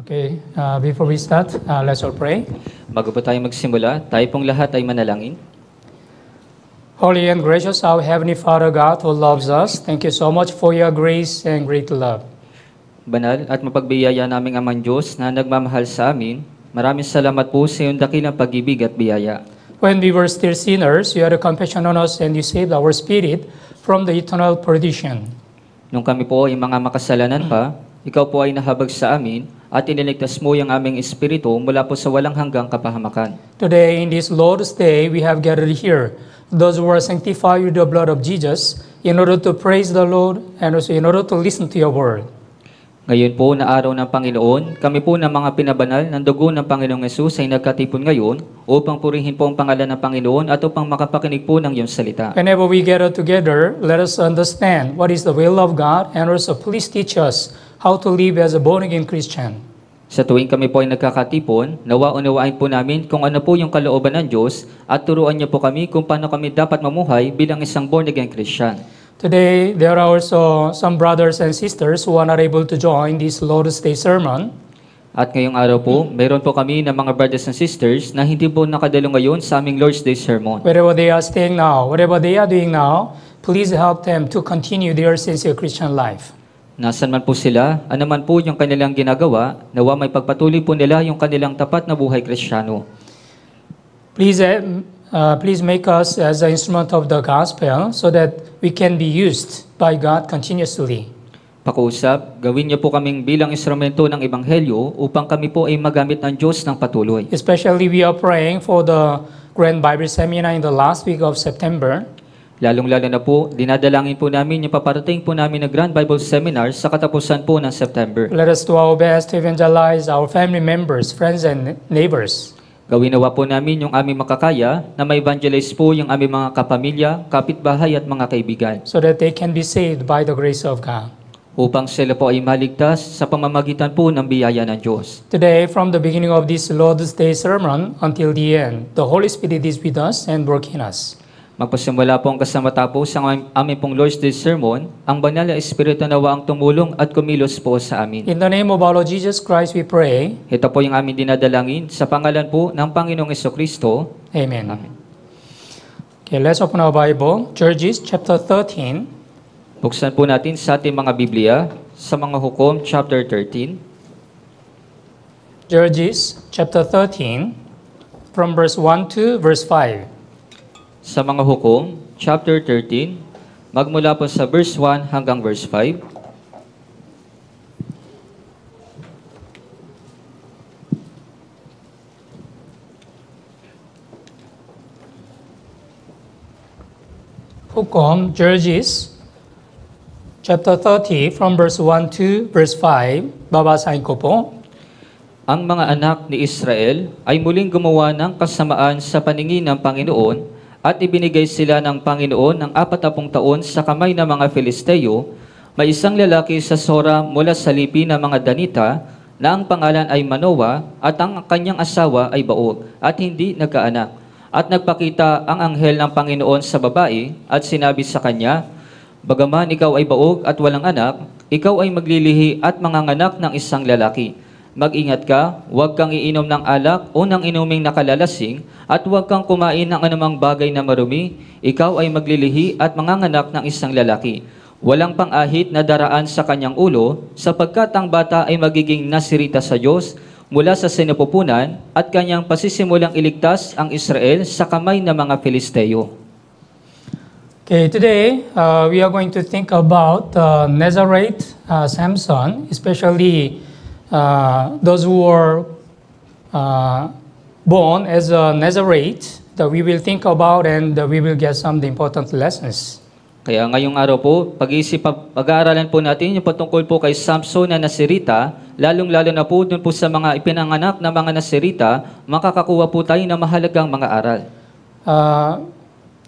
Okay, before we start, let's all pray. Bago po tayo magsimula, tayo pong lahat ay manalangin. Holy and gracious, our Heavenly Father God who loves us, thank you so much for your grace and great love. Banal at mapagbiyaya naming Amang Diyos na nagmamahal sa amin, maraming salamat po sa iyong dakilang pag-ibig at biyaya. When we were still sinners, you had compassion on us and you saved our spirit from the eternal perdition. Nung kami po ay mga makasalanan pa, ikaw po ay nahabag sa amin at iniligtas mo yung aming espiritu mula po sa walang hanggang kapahamakan. Today, in this Lord's Day, we have gathered here, those who are sanctified with the blood of Jesus, in order to praise the Lord and also in order to listen to your word. Ngayon po na araw ng Panginoon, kami po ng mga pinabanal ng dugo ng Panginoong Yesus ay nagkatipon ngayon upang purihin po ang pangalan ng Panginoon at upang makapakinig po ng iyong salita. Whenever we gather together, let us understand what is the will of God and also please teach us how to live as a born-again Christian. Sa tuwing kami po ay nagkakatipon, nawa-unawain po namin kung ano po yung kalooban ng Diyos at turuan niyo po kami kung paano kami dapat mamuhay bilang isang born-again Christian. Today, there are also some brothers and sisters who are not able to join this Lord's Day sermon. At ngayong araw po, mayroon po kami ng mga brothers and sisters na hindi po nakadalo ngayon sa aming Lord's Day sermon. Wherever they are staying now, whatever they are doing now, please help them to continue their sincere Christian life. Nasaan man po sila, anuman po yung kanilang ginagawa, nawa may pagpatuloy po nila yung kanilang tapat na buhay Kristiyano. Please make us as an instrument of the gospel so that we can be used by God continuously. Pakuusap, gawin niyo po kaming bilang instrumento ng Ebanghelyo upang kami po ay magamit ng Diyos ng patuloy. Especially we are praying for the Grand Bible Seminar in the last week of September. Lalong-lalo na po, dinadalangin po namin yung paparating po namin na Grand Bible Seminar sa katapusan po ng September. Let us do our best to evangelize our family members, friends, and neighbors. Gawin nawa po namin yung aming makakaya na may evangelize po yung aming mga kapamilya, kapitbahay at mga kaibigan. So that they can be saved by the grace of God. Upang sila po ay maligtas sa pamamagitan po ng biyaya ng Diyos. Today, from the beginning of this Lord's Day sermon until the end, the Holy Spirit is with us and working us. Magpasimula po ang kasama tapos sa aming pong Lord's Day sermon, ang banal na Espiritu nawa ang tumulong at kumilos po sa amin. In the name of our Lord Jesus Christ, we pray. Ito po yung aming dinadalangin sa pangalan po ng Panginoong Jesucristo. Amen. Amen. Okay, let's open our Bible. Judges chapter 13. Buksan po natin sa ating mga Biblia sa mga Hukom chapter 13. Judges chapter 13 from verse 1 to verse 5. Sa mga Hukom chapter 13, magmula po sa verse 1 hanggang verse 5. Hukom, Judges chapter 30 from verse 1 to verse 5. Babasahin ko po. Ang mga anak ni Israel ay muling gumawa ng kasamaan sa paningin ng Panginoon at ibinigay sila ng Panginoon ng 40 taon sa kamay ng mga Filisteo. May isang lalaki sa Sora mula sa lipi ng mga Danita na ang pangalan ay Manoah at ang kanyang asawa ay Baog at hindi nagkaanak. At nagpakita ang anghel ng Panginoon sa babae at sinabi sa kanya, "Bagaman ikaw ay baog at walang anak, ikaw ay maglilihi at manganganak ng isang lalaki. Mag-ingat ka, huwag kang iinom ng alak o ng inuming nakalalasing at huwag kang kumain ng anumang bagay na marumi. Ikaw ay maglilihi at manganganak ng isang lalaki. Walang pang-ahit na daraan sa kanyang ulo sapagkat ang bata ay magiging nasirita sa Diyos mula sa sinapupunan at kanyang pasisimulang iligtas ang Israel sa kamay ng mga Filisteo." Okay, today we are going to think about Nazareth Samson, especially those who were born as a Nazareth that we will think about and we will get some of the important lessons. Kaya ngayong araw po, pag-aaralan po natin yung patungkol po kay Samson na Nasirita, lalong-lalo na po dun po sa mga ipinanganak na mga Nasirita, makakakuha po tayo ng mahalagang mga aral.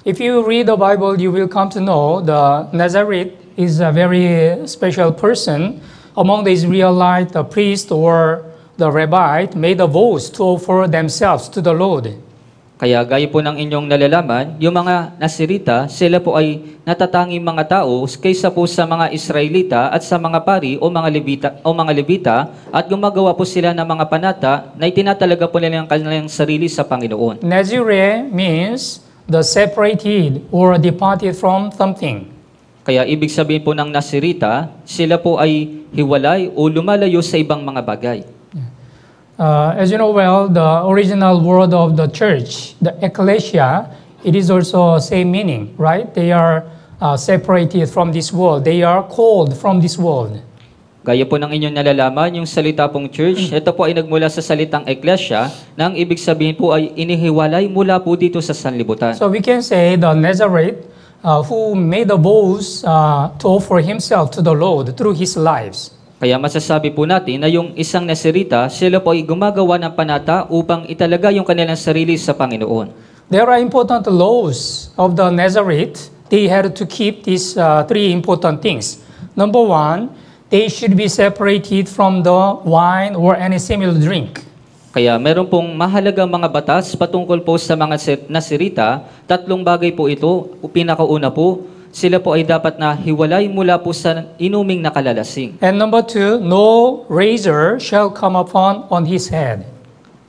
If you read the Bible, you will come to know the Nazareth is a very special person. Among the Israelites, the priest or the rabbi made a vow to offer themselves to the Lord. Kaya gaya po ng inyong nalalaman, yung mga Nasirita, sila po ay natatanging mga tao kaysa po sa mga Israelita at sa mga pari o mga Levita at gumagawa po sila ng mga panata na itinatalaga po nila ang kanilang sarili sa Panginoon. Nazireh means the separated or departed from something. Kaya ibig sabihin po ng Nasirita, sila po ay hiwalay o lumalayo sa ibang mga bagay. As you know well, the original word of the church, the ecclesia, it is also same meaning, right? They are separated from this world. They are called from this world. Gaya po ng inyong nalalaman, yung salita pong church, ito po ay nagmula sa salitang eklesya, na ang ibig sabihin po ay inihiwalay mula po dito sa sanlibutan. So we can say the Nazareth who made the vows to offer himself to the Lord through his lives. Kaya masasabi po natin na yung isang Nasirita, sila po ay gumagawa ng panata upang italaga yung kanilang sarili sa Panginoon. There are important laws of the Nazareth. They had to keep these three important things. Number one, they should be separated from the wine or any similar drink. Kaya meron pong mahalagang mga batas patungkol po sa mga Nasirita. Tatlong bagay po ito. Pinakauna po, sila po ay dapat na hiwalay mula po sa inuming nakalalasing. And number two, no razor shall come upon on his head.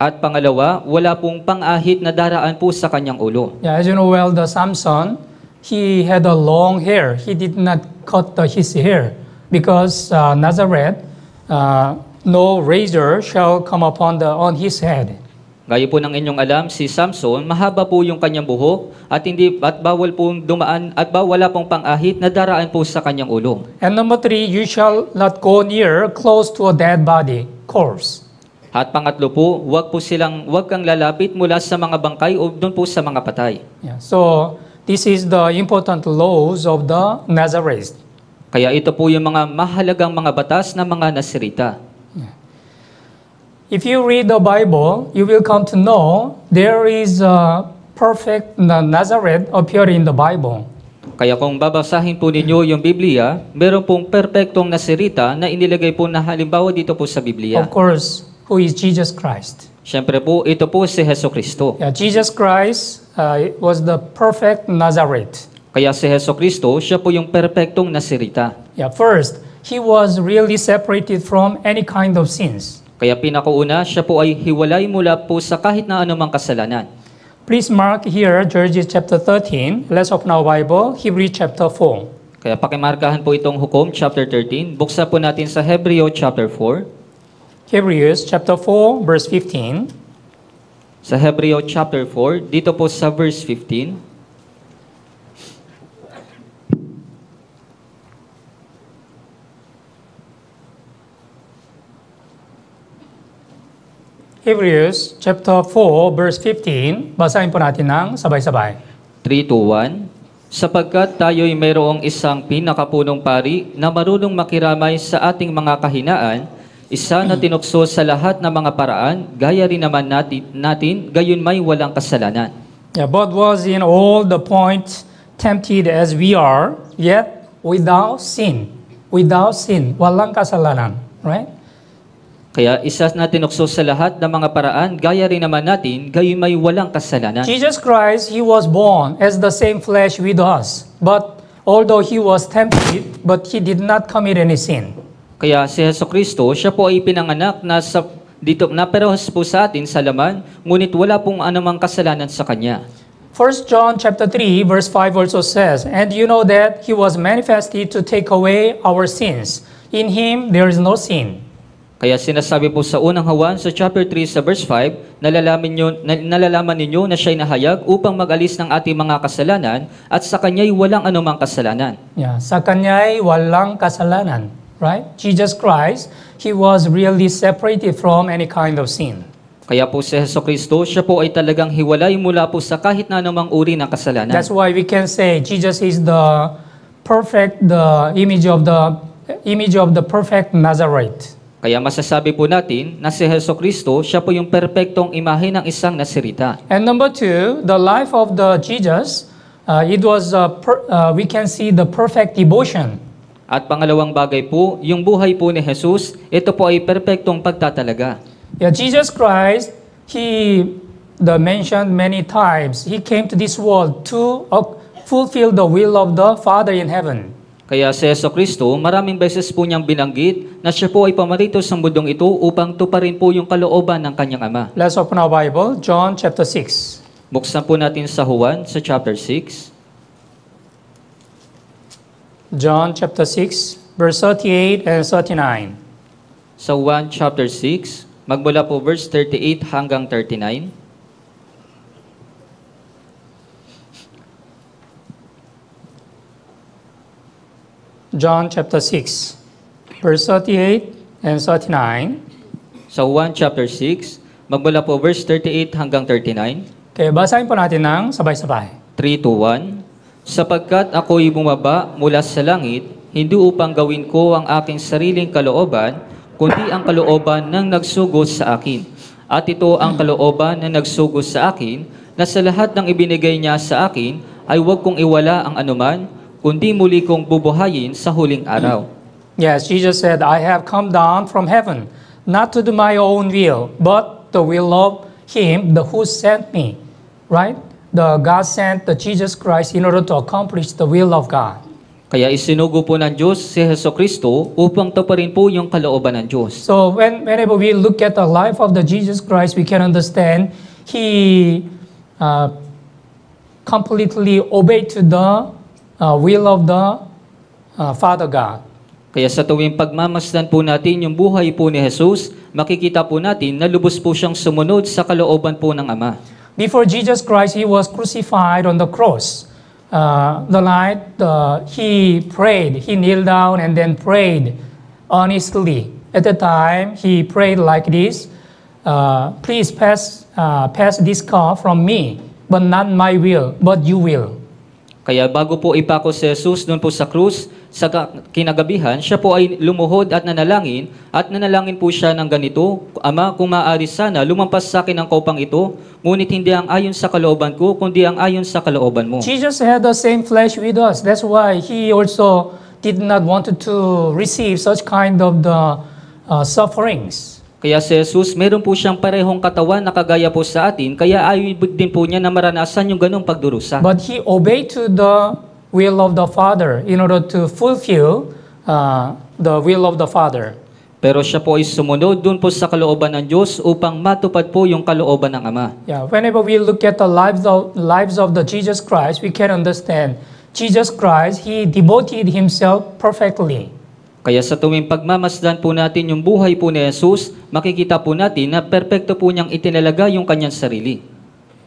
At pangalawa, wala pong pang-ahit na daraan po sa kanyang ulo. Yeah, as you know well, the Samson, he had a long hair. He did not cut his hair because Nazareth, no razor shall come upon on his head. Gaya po ng inyong alam, si Samson, mahaba po yung kanyang buhok at bawal pong dumaan at wala pong pang-ahit na daraan po sa kanyang ulo. And number three, you shall not go near close to a dead body, corpse. At pangatlo po, wag kang lalapit mula sa mga bangkay o doon po sa mga patay. Yeah, so this is the important laws of the Nazareth. Kaya ito po yung mga mahalagang mga batas ng mga Nasirita. If you read the Bible, you will come to know there is a perfect Nazareth appearing in the Bible. Kaya kung babasahin po ninyo yung Biblia, meron pong perpektong Nasirita na inilagay po na halimbawa dito po sa Biblia. Of course, who is Jesus Christ. Siyempre po, ito po si Hesukristo. Yeah, Jesus Christ was the perfect Nazareth. Kaya si Hesukristo, siya po yung perpektong Nasirita. Yeah, first, he was really separated from any kind of sins. Kaya pinakauna, siya po ay hiwalay mula po sa kahit na anumang kasalanan. Please mark here Judges chapter 13. Let's open our Bible, Hebrews chapter 4. Kaya pakimarkahan po itong Hukom chapter 13. Buksan po natin sa Hebreo chapter 4. Hebrews chapter 4, verse 15. Sa Hebreo chapter 4, dito po sa verse 15. Hebrews chapter 4, verse 15. Basahin po natin ng sabay-sabay. 3 to 1. Sapagkat tayo'y mayroong isang pinakapunong pari na marunong makiramay sa ating mga kahinaan, isa na tinukso sa lahat ng mga paraan, gaya rin naman natin gayon may walang kasalanan. Yeah, but was in all the points tempted as we are, yet without sin. Without sin. Walang kasalanan. Right? Kaya isa na tinukso sa lahat ng mga paraan, gaya rin naman natin, gayon may walang kasalanan. Jesus Christ, He was born as the same flesh with us. But although He was tempted, but He did not commit any sin. Kaya si Hesukristo, siya po ay pinanganak na parehas po sa atin sa laman, ngunit wala pong anumang kasalanan sa Kanya. 1 John chapter 3, verse 5 also says, and you know that He was manifested to take away our sins. In Him there is no sin. Kaya sinasabi po sa unang Hawan, sa chapter 3, sa verse 5, nalalaman ninyo na siya'y nahayag upang mag-alis ng ating mga kasalanan at sa Kanya'y walang anumang kasalanan. Yeah, sa Kanya'y walang kasalanan. Right? Jesus Christ, He was really separated from any kind of sin. Kaya po si Hesukristo, siya po ay talagang hiwalay mula po sa kahit na anumang uri ng kasalanan. That's why we can say Jesus is the image of the perfect Nazareth. Kaya masasabi po natin na si Hesukristo, siya po yung perpektong imahe ng isang Nasirita. And number two, the life of the Jesus, it was we can see the perfect devotion. At pangalawang bagay po, yung buhay po ni Jesus, ito po ay perpektong pagtatalaga. Yeah, Jesus Christ, he the mentioned many times, He came to this world to fulfill the will of the Father in heaven. Kaya si Jesucristo, maraming beses po niyang binanggit na siya po ay pamarito sa mundong ito upang tuparin po yung kalooban ng kanyang Ama. Let's open our Bible, John chapter 6. Buksan po natin sa Juan sa chapter 6. John chapter 6, verse 38 and 39. Sa Juan chapter 6, magmula po verse 38 hanggang 39. John chapter 6, verse 38 and 39. Sa Juan chapter 6, magmula po verse 38 hanggang 39. Okay, basahin po natin ng sabay-sabay. 3 to 1. Sapagkat ako'y bumaba mula sa langit, hindi upang gawin ko ang aking sariling kalooban, kundi ang kalooban ng nagsugos sa akin. At ito ang kalooban na nagsugos sa akin, na sa lahat ng ibinigay niya sa akin, ay huwag kong iwala ang anuman, kundi muli kong bubuhayin sa huling araw. Yes, Jesus said, I have come down from heaven, not to do my own will, but the will of Him who sent me. Right? The God sent the Jesus Christ in order to accomplish the will of God. Kaya isinugo po ng Diyos si Jesucristo upang tuparin po yung kalooban ng Diyos. So whenever we look at the life of the Jesus Christ, we can understand He completely obeyed to the will of the Father God. Kaya sa tuwing pagmamasdan po natin yung buhay po ni Jesus, makikita po natin na lubos po siyang sumunod sa kalooban po ng Ama. Before Jesus Christ, He was crucified on the cross. The night He prayed, He kneeled down and then prayed earnestly. At the time, He prayed like this, please pass this cup from me, but not my will, but you will. Kaya bago po ipako si Jesus doon po sa krus, sa kinagabihan, siya po ay lumuhod at nanalangin po siya ng ganito, Ama, kung maaari sana, lumampas sa akin ang kaupang ito, ngunit hindi ang ayon sa kalooban ko, kundi ang ayon sa kalooban mo. Jesus had the same flesh with us. That's why He also did not want to receive such kind of the sufferings. Kaya si Jesus, meron po siyang parehong katawan na kagaya po sa atin, kaya ayaw din po niya na maranasan yung ganong pagdurusa. But He obeyed to the will of the Father in order to fulfill the will of the Father. Pero siya po ay sumunod dun po sa kalooban ng Diyos upang matupad po yung kalooban ng Ama. Yeah, whenever we look at the lives of the Jesus Christ, we can understand Jesus Christ, He devoted Himself perfectly. Kaya sa tuwing pagmamasdan po natin yung buhay po ni Jesus, makikita po natin na perpekto po niyang itinalaga yung kanyang sarili.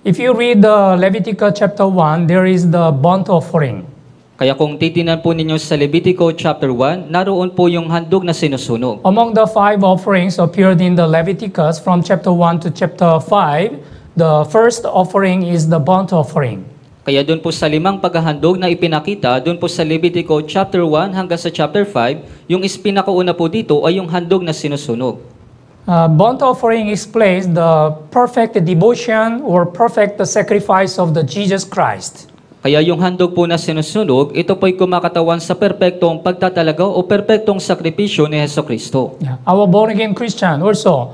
If you read the Leviticus chapter 1, there is the burnt offering. Kaya kung titinan po ninyo sa Levitico chapter 1, naroon po yung handog na sinusunog. Among the 5 offerings appeared in the Leviticus from chapter 1 to chapter 5, the first offering is the burnt offering. Kaya doon po sa 5 paghahandog na ipinakita, doon po sa Levitico chapter 1 hanggang sa chapter 5, yung pinakauna po dito ay yung handog na sinusunog. Burnt offering explains the perfect devotion or perfect sacrifice of the Jesus Christ. Kaya yung handog po na sinusunog, ito po'y kumakatawan sa perpektong pagtatalagaw o perpektong sakripisyo ni Jesucristo. Yeah. Our born-again Christian also,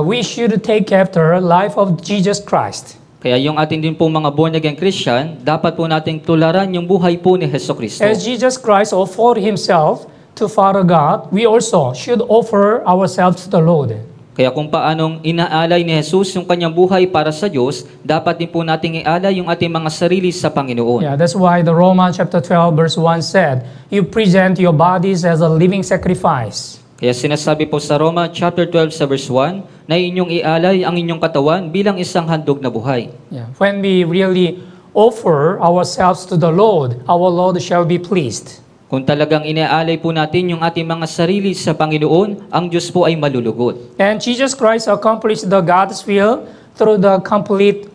we should take after life of Jesus Christ. Kaya yung atin din po mga born-again Christian, dapat po nating tularan yung buhay po ni Jesucristo. As Jesus Christ offered Himself to Father God, we also should offer ourselves to the Lord. Kaya kung paanong inaalay ni Jesus yung kanyang buhay para sa Diyos, dapat din po nating ialay yung ating mga sarili sa Panginoon. Yeah, that's why the Romans chapter 12 verse 1 said, you present your bodies as a living sacrifice. Kaya sinasabi po sa Roma chapter 12 sa verse 1 na inyong ialay ang inyong katawan bilang isang handog na buhay. Yeah. When we really offer ourselves to the Lord, our Lord shall be pleased. Kung talagang iniaalay po natin yung ating mga sarili sa Panginoon, ang Diyos po ay malulugot. And Jesus Christ accomplished the God's will through the complete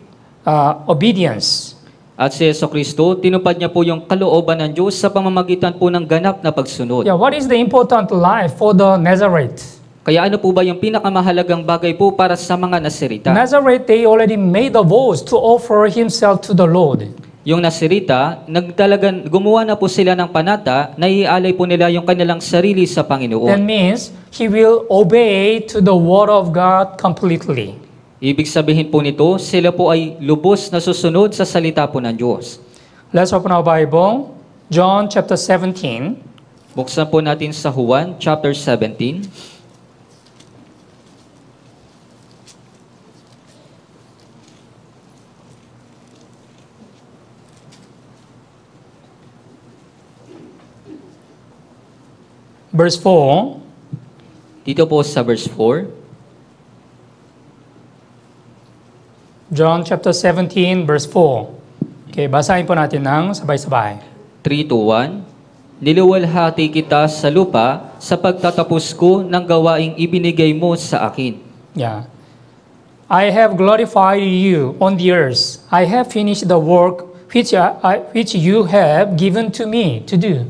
obedience. At si Jesucristo, tinupad niya po yung kalooban ng Diyos sa pamamagitan po ng ganap na pagsunod. Yeah, what is the important life for the Nazareth? Kaya ano po ba yung pinakamahalagang bagay po para sa mga Nasirita? Nazareth, they already made the vows to offer himself to the Lord. Yung Nasirita, gumawa na po sila ng panata na iaalay po nila yung kanilang sarili sa That Panginoon. means he will obey to the word of God completely. Ibig sabihin po nito, sila po ay lubos na susunod sa salita po ng Diyos. Let's open our Bible. John chapter 17. Buksan po natin sa Juan chapter 17. Verse 4. Dito po sa verse 4. John chapter 17, verse 4. Okay, basahin po natin ng sabay-sabay. 3 to 1. Niluwalhati kita sa lupa sa pagtatapos ko ng gawaing ibinigay mo sa akin. Yeah. I have glorified you on the earth. I have finished the work which you have given to me to do.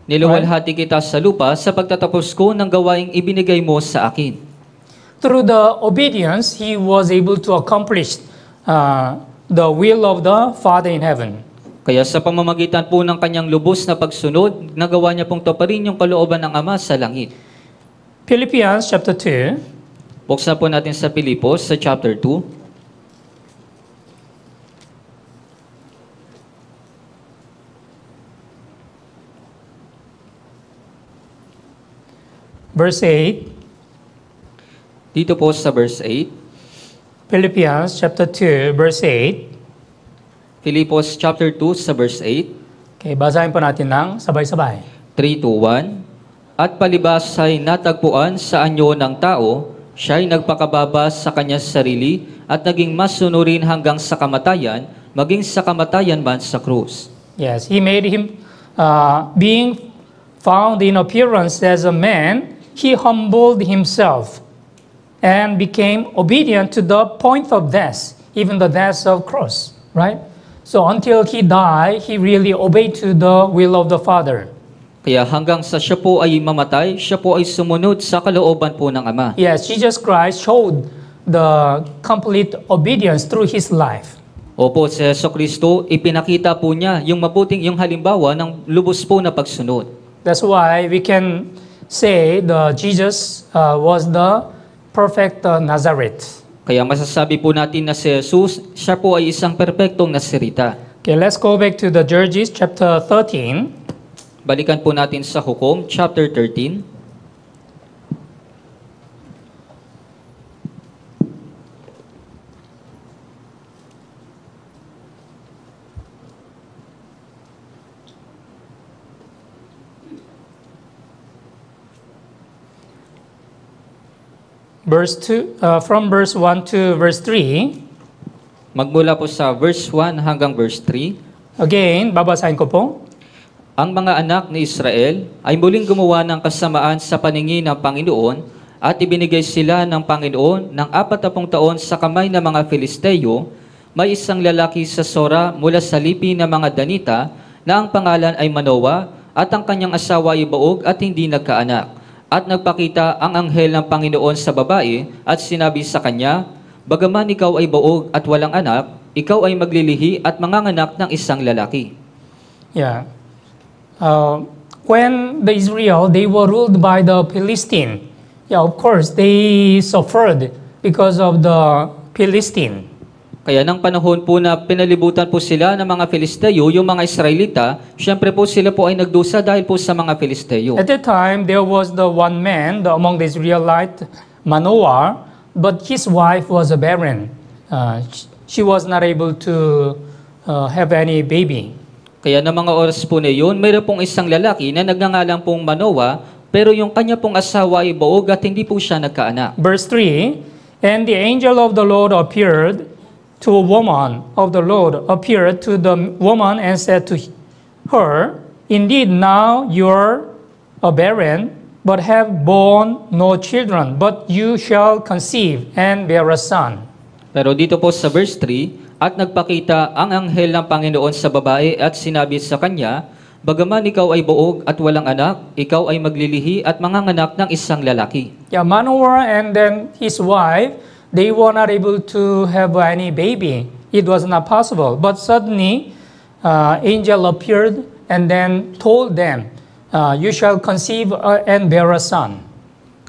Niluwalhati kita sa lupa sa pagtatapos ko ng gawaing ibinigay mo sa akin. Through the obedience, he was able to accomplish the will of the Father in heaven. Kaya sa pamamagitan po ng kanyang lubos na pagsunod, nagawa niya pong tuparin yung kalooban ng Ama sa langit. Philippians chapter 2. Buksan po natin sa Pilipos sa chapter 2. Verse 8. Dito po sa verse 8. Philippians chapter 2, verse 8. Filipos chapter 2 sa verse 8. Okay, basahin po natin ng sabay-sabay. 3 to 1. At palibas ay natagpuan sa anyo ng tao, siya'y nagpakababa sa kanyang sarili at naging masunurin hanggang sa kamatayan, maging sa kamatayan man sa krus. Yes, he made him, being found in appearance as a man, he humbled himself and became obedient to the point of death, even the death of cross, right? So until he died, he really obeyed to the will of the Father. Kaya hanggang sa siya po ay mamatay, siya po ay sumunod sa kalooban po ng Ama. Yes, Jesus Christ showed the complete obedience through his life. Opo, si Jesucristo, ipinakita po niya yung mabuting yung halimbawa ng lubos po na pagsunod. That's why we can say the Jesus was the perfect Nazareth. Kaya masasabi po natin na si Jesus, siya po ay isang perpektong Nasirita. Okay, let's go back to the Judges chapter 13. Balikan po natin sa Hukom, chapter 13. From verse 1 to verse 3. Magmula po sa verse 1 hanggang verse 3. Again, babasahin ko po. Ang mga anak ni Israel ay muling gumawa ng kasamaan sa paningin ng Panginoon at ibinigay sila ng Panginoon ng 40 taon sa kamay ng mga Filisteo. May isang lalaki sa Sora mula sa lipi ng mga Danita na ang pangalan ay Manoah at ang kanyang asawa ay baog at hindi nagkaanak. At nagpakita ang anghel ng Panginoon sa babae at sinabi sa kanya, bagaman ikaw ay baog at walang anak, ikaw ay maglilihi at manganganak ng isang lalaki. Yeah. When the Israel, they were ruled by the Philistine. Yeah, of course, they suffered because of the Philistine. Kaya nang panahon po na pinalibutan po sila ng mga Filisteo, yung mga Israelita, syempre po sila po ay nagdusa dahil po sa mga Filisteo. At that time, there was the one man among the Israelites, Manoah, but his wife was barren. She was not able to have any baby. Kaya ng mga oras po na yun, mayroon pong isang lalaki na nagngangalang pong Manoah, pero yung kanya pong asawa ay baog at hindi po siya nagkaanak. Verse 3, and the angel of the Lord appeared to a woman of the Lord, appeared to the woman and said to her, indeed now you're barren, but have borne no children, but you shall conceive and bear a son. Pero dito po sa verse 3, at nagpakita ang anghel ng Panginoon sa babae at sinabi sa kanya, bagaman ikaw ay buog at walang anak, ikaw ay maglilihi at manganganak ng isang lalaki. Yeah, Manoah and then his wife, they were not able to have any baby. It was not possible. But suddenly, angel appeared and then told them, you shall conceive and bear a son.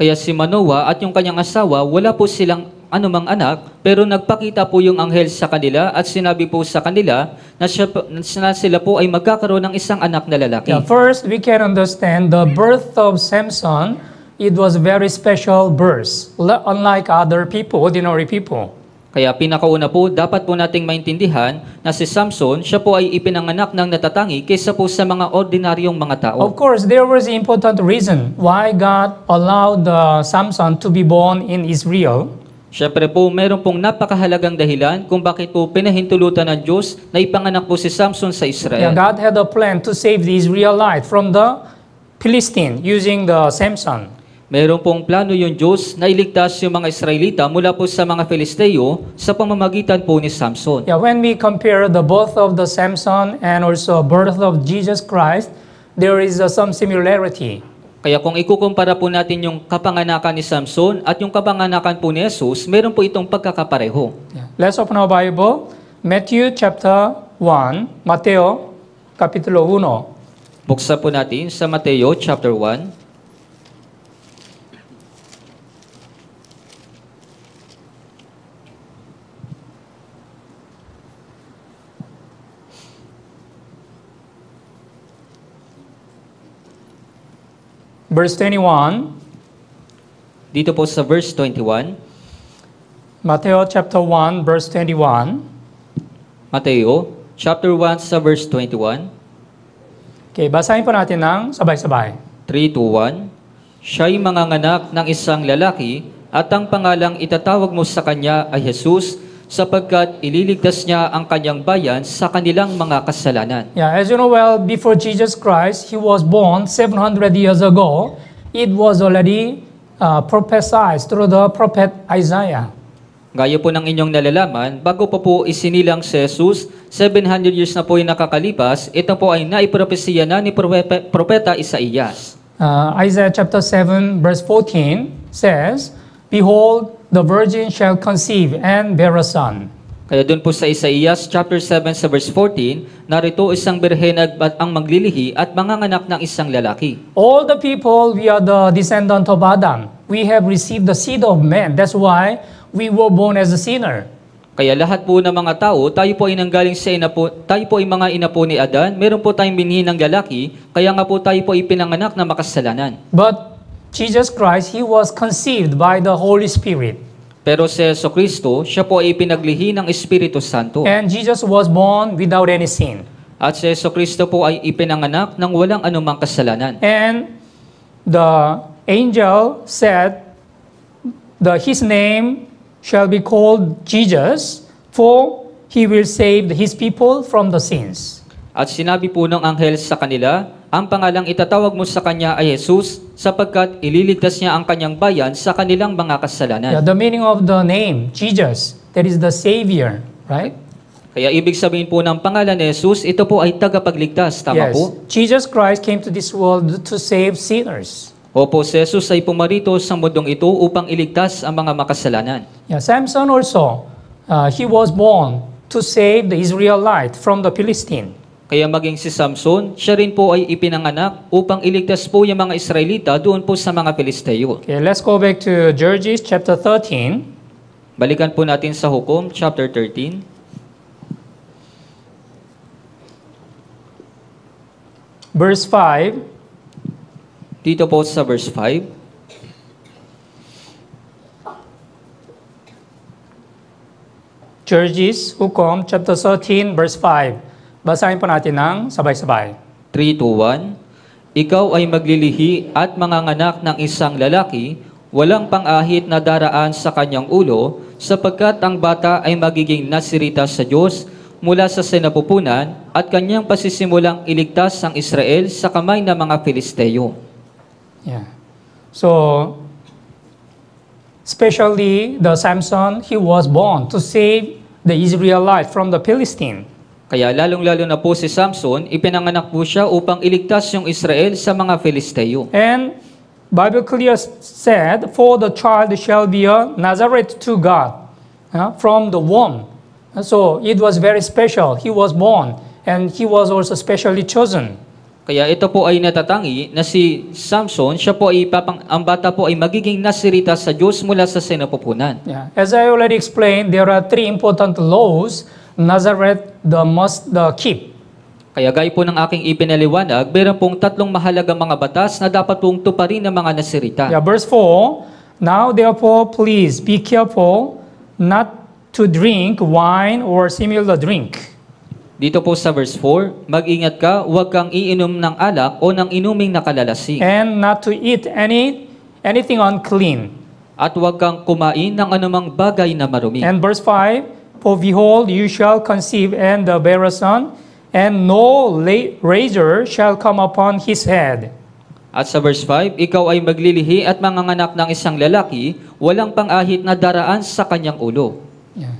Kaya si Manoah at yung kanyang asawa, wala po silang anumang anak, pero nagpakita po yung anghel sa kanila at sinabi po sa kanila na sila po ay magkakaroon ng isang anak na lalaki. Yeah, first, we can understand the birth of Samson. It was a very special birth, unlike other people, ordinary people. Kaya pinakauna po, dapat po nating maintindihan na si Samson, siya po ay ipinanganak ng natatangi kaysa po sa mga ordinaryong mga tao. Of course, there was an important reason why God allowed Samson to be born in Israel. Siyempre po, meron pong napakahalagang dahilan kung bakit po pinahintulutan ng Diyos na ipanganak po si Samson sa Yeah, Israel. God had a plan to save the Israelite from the Philistine using the Samson. Meron pong plano yung Diyos na iligtas yung mga Israelita mula po sa mga Filisteo sa pamamagitan po ni Samson. Yeah, when we compare the birth of the Samson and also birth of Jesus Christ, there is some similarity. Kaya kung ikukumpara po natin yung kapanganakan ni Samson at yung kapanganakan po ni Jesus, meron po itong pagkakapareho. Yeah. Let's open our Bible. Matthew chapter 1, Mateo kapitulo 1. Buksan po natin sa Mateo chapter 1. Verse 21, Dito po sa verse 21, Mateo chapter 1, verse 21. Mateo chapter 1 sa verse 21, Okay, basahin po natin ng sabay-sabay. 3 to 1, Siya'y manganganak ng isang lalaki at ang pangalang itatawag mo sa kanya ay Jesus sapagkat ililigtas niya ang kanyang bayan sa kanilang mga kasalanan. Yeah, as you know well, before Jesus Christ, he was born 700 years ago. It was already prophesied through the prophet Isaiah. Gaya po ng inyong nalalaman, bago pa po isinilang si Jesus, 700 years na po yung nakakalipas, ito po ay naipropesiya na ni Propeta Isaías. Isaiah chapter 7, verse 14 says, Behold, the virgin shall conceive and bear a son. Kaya doon po sa Isaías chapter 7 sa verse 14, narito isang birhen ang maglilihi at manganganak ng isang lalaki. All the people, we are the descendant of Adam. We have received the seed of man. That's why we were born as a sinner. Kaya lahat po ng mga tao, tayo po ay nanggaling sa tayo po ay mga ina po ni Adan, meron po tayong binhi ng lalaki, kaya nga po tayo po ay pinanganak na makasalanan. But Jesus Christ, he was conceived by the Holy Spirit. Pero si Jesucristo, siya po ay pinaglihi ng Espiritu Santo. And Jesus was born without any sin. At si Jesucristo po ay ipinanganak ng walang anumang kasalanan. And the angel said, his name shall be called Jesus, for he will save his people from the sins. At sinabi po ng anghel sa kanila, ang pangalang itatawag mo sa kanya ay Jesus, sapagkat ililigtas niya ang kanyang bayan sa kanilang mga kasalanan. Yeah, the meaning of the name, Jesus, that is the Savior, right? Kaya ibig sabihin po ng pangalan ni Jesus, ito po ay tagapagligtas. Tama Yes. po? Jesus Christ came to this world to save sinners. Opo, si Jesus ay pumarito sa mundong ito upang iligtas ang mga makasalanan. Yeah, Samson also, he was born to save the Israelite from the Philistine. Kaya maging si Samson, siya rin po ay ipinanganak upang iligtas po yung mga Israelita doon po sa mga Filisteo. Okay, let's go back to Judges chapter 13. Balikan po natin sa Hukom, chapter 13. Verse 5. Dito po sa verse 5. Judges, Hukom, chapter 13, verse 5. Basahin po natin ng sabay-sabay. 3 to 1, Ikaw ay maglilihi at manganganak ng isang lalaki, walang pang-ahit na daraan sa kanyang ulo, sapagkat ang bata ay magiging nasirita sa Diyos mula sa sinapupunan at kanyang pasisimulang iligtas ang Israel sa kamay ng mga Filisteo. Yeah. So, especially the Samson, he was born to save the Israelite from the Philistine. Kaya lalong-lalo na po si Samson, ipinanganak po siya upang iligtas yung Israel sa mga Filisteo. And Bible clear said, for the child shall be a Nazareth to God from the womb. So it was very special. He was born and he was also specially chosen. Kaya ito po ay natatangi na si Samson, siya po ay ang bata po ay magiging nasirita sa Diyos mula sa sinapupunan. Yeah. As I already explained, there are three important laws Nazareth must keep. Kaya gaya po ng aking ipinaliwanag, meron pong tatlong mahalagang mga batas na dapat pong tuparin ng mga nasirita. Yeah, verse 4, now therefore please be careful not to drink wine or similar drink. Dito po sa verse 4, mag-ingat ka, huwag kang iinom ng alak o ng inuming nakalalasing. And not to eat anything unclean. At huwag kang kumain ng anumang bagay na marumi. And verse 5, for behold, you shall conceive and bear a son, and no razor shall come upon his head. At sa verse 5, ikaw ay maglilihi at manganganak ng isang lalaki, walang pang-ahit na daraan sa kanyang ulo. Yeah.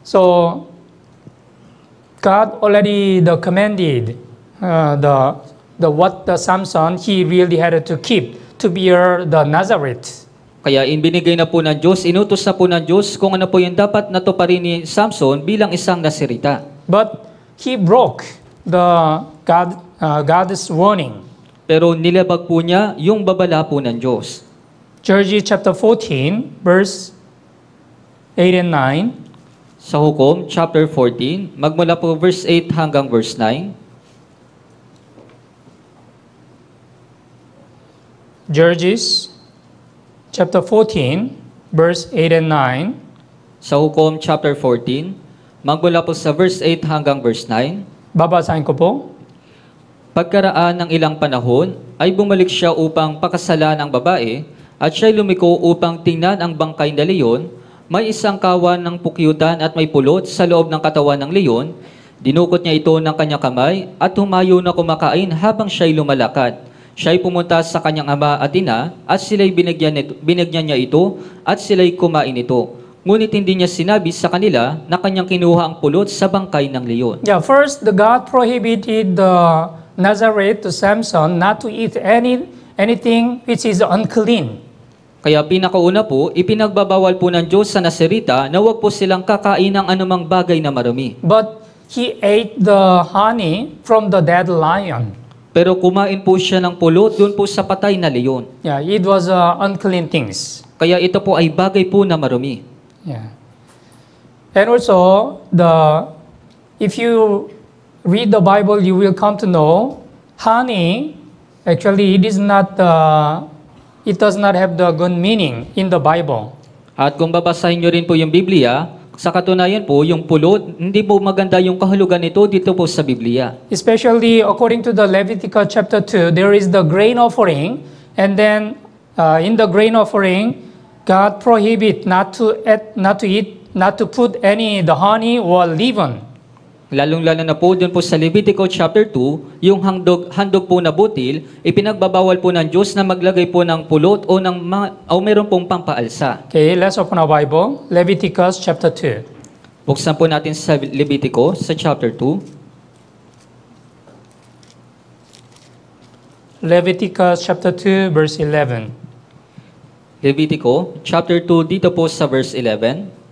So, God already commanded what the Samson he really had to keep to bear the Nazareth. Kaya binigay na po ng Diyos, inutos na po ng Diyos kung ano po yung dapat natuparin ni Samson bilang isang nasirita. But he broke God's warning. Pero nilabag po niya yung babala po ng Diyos. Judges chapter 14, verse 8 and 9. Sa Hukom, chapter 14, magmula po verse 8 hanggang verse 9. Judges chapter 14, verse 8 and 9. Sa Hukom, chapter 14, magmula po sa verse 8 hanggang verse 9. Babasahin ko po. Pagkaraan ng ilang panahon, ay bumalik siya upang pakasalan ang babae, at siya'y lumiko upang tingnan ang bangkay na leyon. May isang kawan ng pukyutan at may pulot sa loob ng katawan ng leyon. Dinukot niya ito ng kanyang kamay at humayo na kumakain habang siya'y lumalakad. Siya'y pumunta sa kanyang ama at ina at sila'y binigyan niya ito at sila'y kumain ito. Ngunit hindi niya sinabi sa kanila na kanyang kinuha ang pulot sa bangkay ng leyon. Yeah, first, the God prohibited the Nazareth to Samson not to eat anything which is unclean. Kaya pinakauna po, ipinagbabawal po ng Diyos sa nasirita na huwag po silang kakain ng anumang bagay na marumi. But he ate the honey from the dead lion. Pero kumain po siya ng pulot doon po sa patay na leyon. Yeah, it was unclean things. Kaya ito po ay bagay po na marumi. Yeah. And also, if you read the Bible, you will come to know honey, actually, it does not have the good meaning in the Bible. At kung babasahin nyo rin po yung Biblia, sa katunayan po, yung pulot, hindi po maganda yung kahulugan nito dito po sa Biblia. Especially according to the Leviticus chapter 2, there is the grain offering, and then in the grain offering, God prohibit not to put the honey or leaven. Lalong-lalo na po dun po sa Levitico chapter 2, yung handog po na butil, ipinagbabawal po ng Diyos na maglagay po ng pulot o meron pong pampaalsa. Okay, let's open our Bible. Leviticus chapter 2. Buksan po natin sa Levitico sa chapter 2. Leviticus chapter 2, verse 11. Levitico chapter 2, dito po sa verse 11.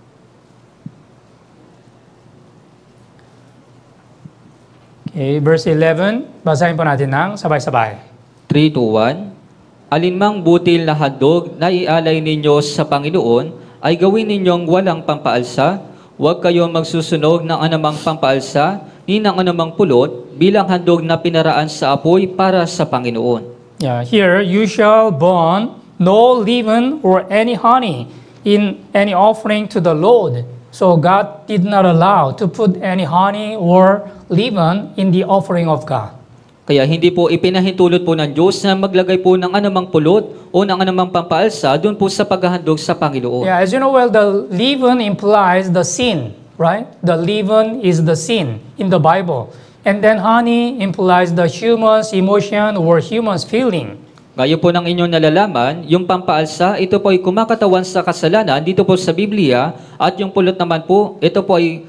Okay, verse 11, basahin po natin ng sabay-sabay. 3, 2, 1. Alinmang butil na handog na ialay ninyo sa Panginoon ay gawin ninyong walang pampaalsa. Huwag kayong magsusunog ng anumang pampaalsa ni ng anumang pulot bilang handog na pinaraan sa apoy para sa Panginoon. Yeah, here, you shall burn no leaven or any honey in any offering to the Lord. So God did not allow to put any honey or leaven in the offering of God. Kaya hindi po ipinahintulot po ng Diyos na maglagay po ng anumang pulot o ng anumang pampaalsa doon po sa paghahandog sa Panginoon. Yeah, as you know well, the leaven implies the sin, right? The leaven is the sin in the Bible. And then honey implies the human's emotion or human's feeling. Gaya po ng inyong nalalaman, yung pampaalsa, ito po ay kumakatawan sa kasalanan dito po sa Biblia, at yung pulot naman po, ito po ay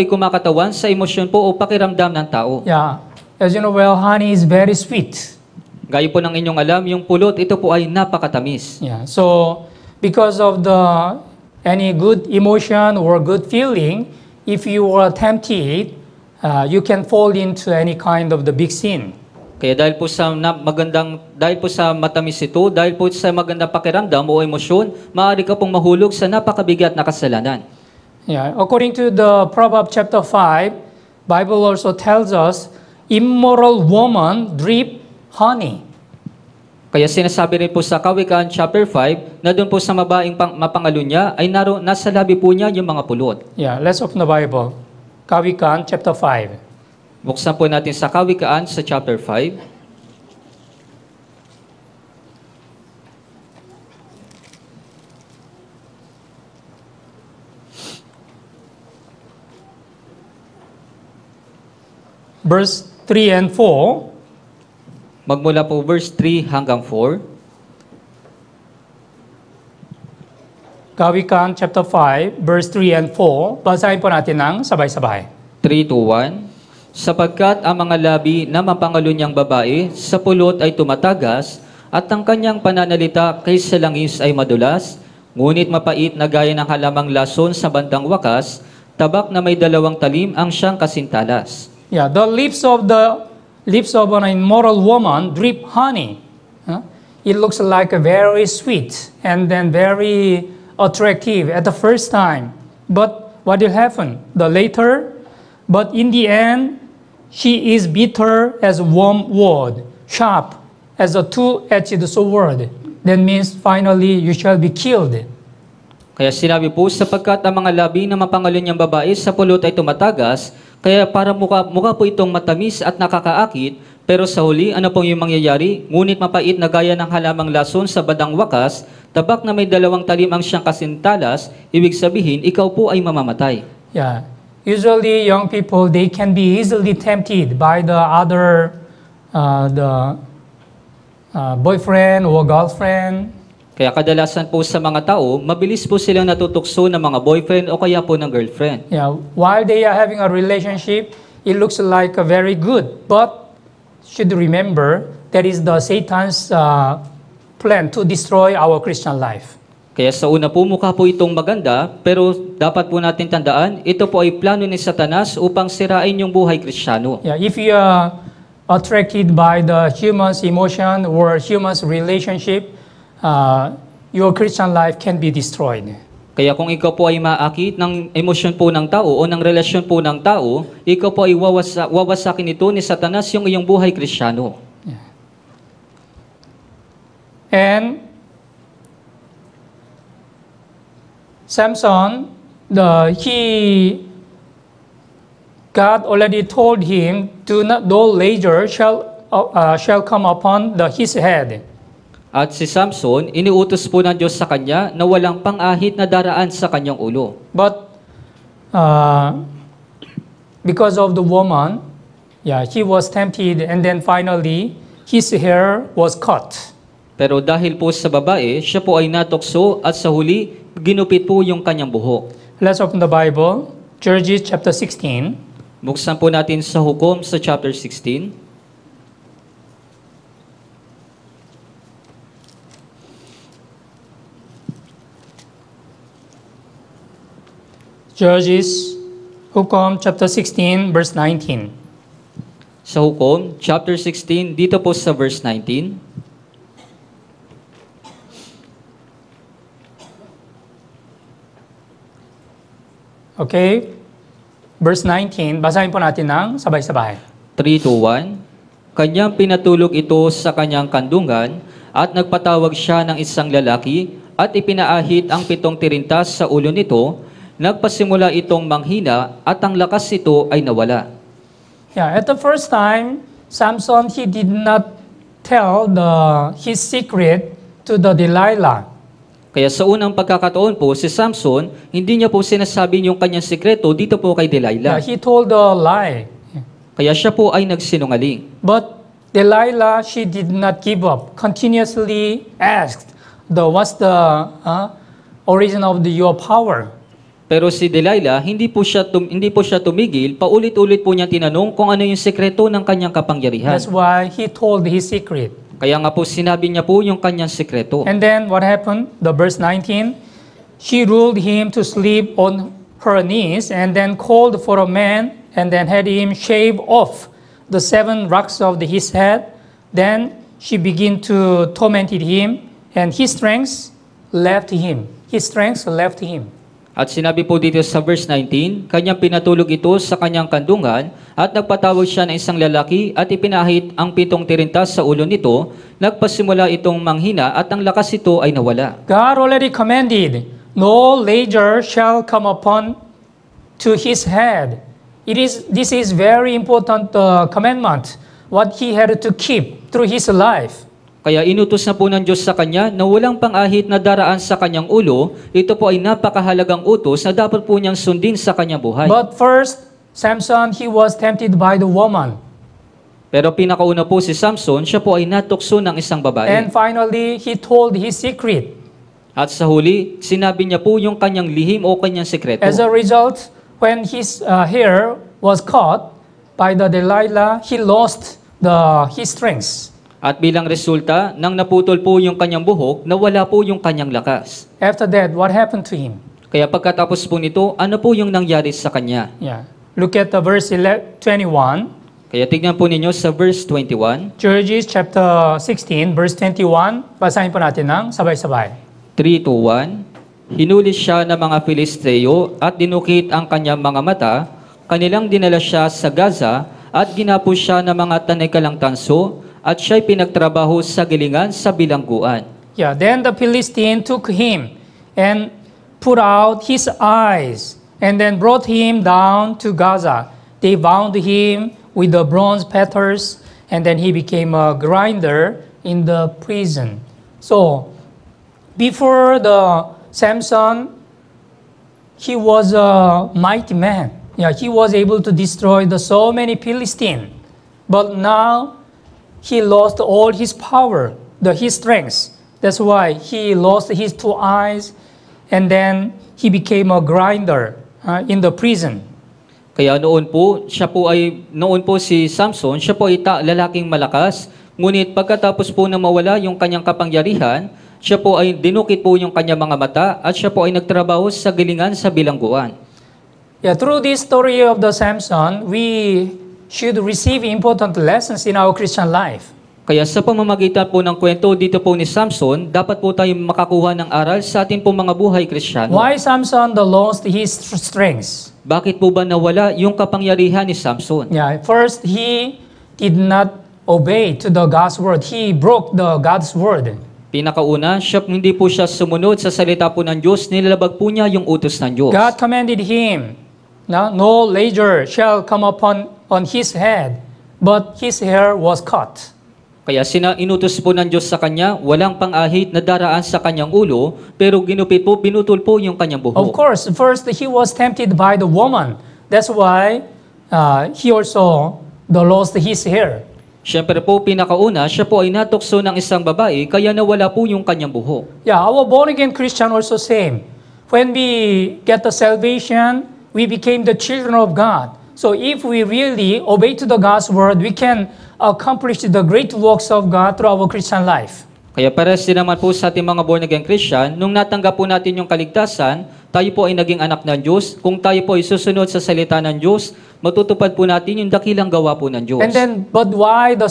kumakatawan sa emosyon po o pakiramdam ng tao. Yeah, as you know well, honey is very sweet. Gaya po ng inyong alam, yung pulot, ito po ay napakatamis. Yeah, so because of any good emotion or good feeling, if you are tempted you can fall into any kind of the big sin. Kaya dahil po sa matamis ito, dahil po sa magandang pakiramdam o emosyon, maaari ka pong mahulog sa napakabigat na kasalanan. Yeah, according to the Proverbs chapter 5, Bible also tells us, immoral woman drip honey. Kaya sinasabi rin po sa Kawikaan chapter 5 na doon po sa mabaing mapangalo niya ay nasa labi po niya yung mga pulot. Yeah, let's open the Bible. Kawikaan chapter 5. Buksan po natin sa Kawikaan sa chapter 5. Verse 3 and 4. Magmula po verse 3 hanggang 4. Kawikaan chapter 5, verse 3 and 4. Basahin po natin ng sabay-sabay. 3 to 1. Sapagkat ang mga labi na mapangalo niyang babae sa pulot ay tumatagas at ang kanyang pananalita kaysa langis ay madulas, ngunit mapait na gaya ng halamang lason sa bandang wakas, tabak na may dalawang talim ang siyang kasintalas. Yeah, the lips of an immoral woman drip honey. It looks like a very sweet and then very attractive at the first time. But what will happen? But in the end, she is bitter as a warm wood, sharp as a two-edged sword. That means finally you shall be killed. Kaya sinabi po, sapagkat ang mga labi na mapangalo niyang babae sa pulot ay tumatagas, kaya para mukha po itong matamis at nakakaakit, pero sa huli, ano pong yung mangyayari? Ngunit mapait na gaya ng halamang lason sa bandang wakas, tabak na may dalawang talim ang siyang kasintalas, ibig sabihin, ikaw po ay mamamatay. Yeah. Usually, young people, they can be easily tempted by the other, boyfriend or girlfriend. Kaya kadalasan po sa mga tao, mabilis po silang natutukso ng mga boyfriend o kaya po ng girlfriend. Yeah, while they are having a relationship, it looks like very good. But should remember that is the Satan's plan to destroy our Christian life. Kaya sa una po mukha po itong maganda, pero dapat po natin tandaan, ito po ay plano ni Satanas upang sirain yung buhay Kristiyano. Yeah, if you are attracted by the human's emotion or human's relationship, your Christian life can be destroyed. Kaya kung ikaw po ay maakit ng emosyon po ng tao o ng relasyon po ng tao, ikaw po ay wawasakin ito ni Satanas yung iyong buhay Kristiyano. Yeah. And Samson, God already told him, no laser shall come upon his head. At si Samson, iniutos po ng Diyos sa kanya na walang pang-ahit na daraan sa kanyang ulo. But because of the woman, he was tempted and then finally his hair was cut. Pero dahil po sa babae, siya po ay natukso at sa huli, ginupit po yung kanyang buhok. Let's open the Bible, Judges chapter 16. Buksan po natin sa Hukom sa chapter 16. Judges, Hukom chapter 16, verse 19. Sa Hukom, chapter 16, dito po sa verse 19. Okay? Verse 19, basahin po natin ng sabay-sabay. 3 to 1. Kanyang pinatulog ito sa kanyang kandungan at nagpatawag siya ng isang lalaki at ipinaahit ang 7 tirintas sa ulo nito. Nagpasimula itong manghina at ang lakas nito ay nawala. Yeah, at the first time, Samson, he did not tell his secret to the Delilah. Kaya sa unang pagkakataon po, si Samson, hindi niya po sinasabi yung kanyang sikreto dito po kay Delilah. Yeah, he told a lie. Kaya siya po ay nagsinungaling. But Delilah, she did not give up. Continuously asked, what's the origin of your power? Pero si Delilah, hindi po siya tumigil, paulit-ulit po niya tinanong kung ano yung sekreto ng kanyang kapangyarihan. That's why he told his secret. Kaya nga po sinabi niya po yung kanyang sekreto. And then what happened? The verse 19, she ruled him to sleep on her knees and then called for a man and then had him shave off the 7 rocks of his head. Then she began to torment him, and his strength left him. His strength left him. At sinabi po dito sa verse 19, kanyang pinatulog ito sa kanyang kandungan at nagpatawag siya ng isang lalaki at ipinahit ang 7 tirintas sa ulo nito. Nagpasimula itong manghina at ang lakas ito ay nawala. God already commanded, no ledger shall come upon to his head. This is very important commandment, what he had to keep through his life. Kaya inutos na po ng Diyos sa kanya na walang pang-ahit na daraan sa kanyang ulo. Ito po ay napakahalagang utos na dapat po niyang sundin sa kanyang buhay. But first, Samson, he was tempted by the woman. Pero pinakauna po si Samson, siya po ay natukso ng isang babae. And finally, he told his secret. At sa huli, sinabi niya po yung kanyang lihim o kanyang sekreto. As a result, when his hair was caught by the Delilah, he lost his strength. At bilang resulta, nang naputol po yung kanyang buhok, nawala po yung kanyang lakas. After that, what happened to him? Kaya pagkatapos po nito, ano po yung nangyari sa kanya? Yeah. Look at the verse 21. Kaya tignan po ninyo sa verse 21. Judges chapter 16, verse 21. Basahin po natin ng sabay-sabay. 3 to 1. Hinuli siya ng mga Filisteo at dinukit ang kanyang mga mata. Kanilang dinala siya sa Gaza at ginapos siya ng mga tanikalang tanso at siya'y pinagtrabaho sa gilingan sa bilangguan. Yeah, then the Philistine took him and put out his eyes and then brought him down to Gaza. They bound him with the bronze fetters and then he became a grinder in the prison. So, before the Samson, he was a mighty man. Yeah, he was able to destroy so many Philistines. But now, he lost all his power, his strength. That's why he lost his 2 eyes, and then he became a grinder in the prison. Kaya noon po si Samson, siya po ay lalaking malakas. Ngunit pagkatapos po na mawala yung kanyang kapangyarihan, siya po ay dinukit po yung kanyang mga mata at siya po ay nagtrabaho sa gilingan sa bilangguan. Yeah, through this story of the Samson, we should receive important lessons in our Christian life. Kaya sa pamamagitan po ng kwento dito po ni Samson, dapat po tayo makakuha ng aral sa ating pong mga buhay Kristiyano. Why Samson lost his strength? Bakit po ba nawala yung kapangyarihan ni Samson? Yeah, first, he did not obey to the God's word. He broke the God's word. Pinakauna, hindi po siya sumunod sa salita po ng Diyos, nilalabag po niya yung utos ng Diyos. God commanded him, no ledger shall come upon his head, but his hair was cut. Kaya inutos po ng Diyos sa kanya, walang pang-ahit na daraan sa kanyang ulo, pero binutol po yung kanyang buhok. Of course, first he was tempted by the woman. That's why he also lost his hair. Siyempre po, pinakauna, siya po ay natukso ng isang babae, kaya nawala po yung kanyang buhok. Yeah, our born-again Christian also same. When we get the salvation, we became the children of God. So if we really obey to the God's word, we can accomplish the great works of God through our Christian life. Kaya pares din naman po sa ating mga born-again Christian, nung natanggap po natin yung kaligtasan, tayo po ay naging anak ng Diyos. Kung tayo po ay susunod sa salita ng Diyos, matutupad po natin yung dakilang gawa po ng Diyos. And then, but why the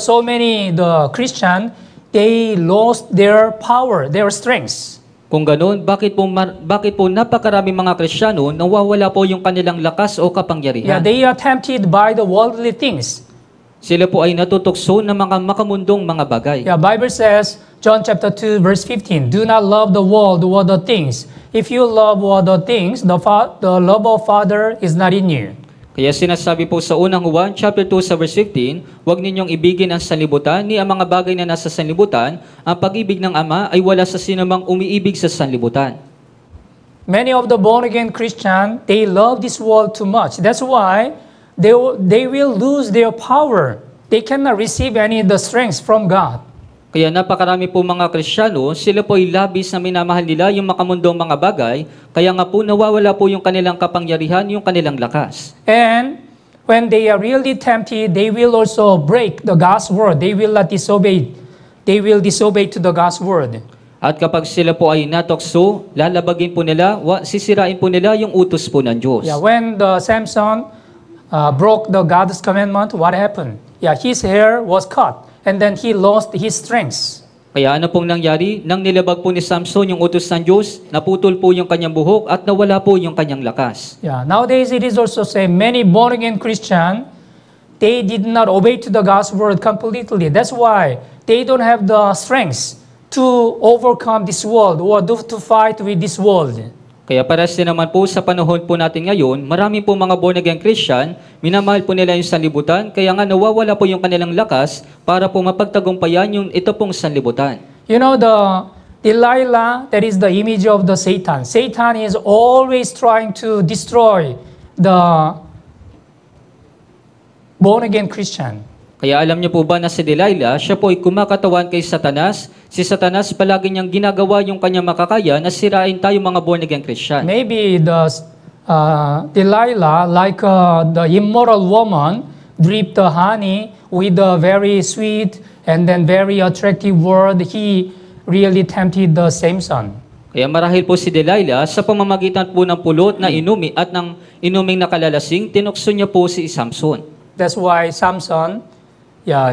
Christian, they lost their power, their strength? Kung ganun, bakit po napakarami mga Kristiyano nawawala po yung kanilang lakas o kapangyarihan? Yeah, they are tempted by the worldly things. Sila po ay natutukso ng mga makamundong mga bagay. Yeah, Bible says, John chapter 2, verse 15, do not love the world or the things. If you love the things, the love of Father is not in you. Kaya sinasabi po sa unang Juan, chapter 2, sa verse 15, huwag ninyong ibigin ang sanlibutan, ni ang mga bagay na nasa sanlibutan, ang pag-ibig ng Ama ay wala sa sinumang umiibig sa sanlibutan. Many of the born-again Christian, they love this world too much. That's why they will lose their power. They cannot receive any of the strength from God. Kaya napakarami po mga Kristiyano, sila po ay labis na minamahal nila yung makamundong mga bagay, kaya nga po nawawala po yung kanilang kapangyarihan, yung kanilang lakas. And when they are really tempted, they will also break the God's word. They will not disobey. They will disobey to the God's word. At kapag sila po ay natokso, lalabagin po nila, sisirain po nila yung utos po ng Diyos. Yeah, when the Samson broke the God's commandment, what happened? Yeah, his hair was cut, and then he lost his strength. Kaya ano pong nangyari? Nang nilabag po ni Samson yung utos ng Diyos, naputol po yung kanyang buhok at nawala po yung kanyang lakas. Yeah, nowadays it is also say many born-again Christian, they did not obey to the God's word completely. That's why they don't have the strength to overcome this world or to fight with this world. Kaya pares din naman po sa panahon po natin ngayon, marami po mga born-again Christian, minamahal po nila yung sanlibutan, kaya nga nawawala po yung kanilang lakas para po mapagtagumpayan yung ito pong sanlibutan. You know, the Delilah, that is the image of the Satan. Satan is always trying to destroy the born-again Christian. Kaya alam niyo po ba na si Delilah, siya po ay kumakatawan kay Satanas. Si Satanas palagi niyang ginagawa yung kanyang makakaya na sirain tayo mga born-again Christian. Maybe the Delilah, like the immoral woman, dripped the honey with a very sweet and then very attractive word. He really tempted the Samson. Kaya marahil po si Delilah, sa pamamagitan po ng pulot na inumi at ng inuming nakalalasing, tinukso niya po si Samson. That's why Samson,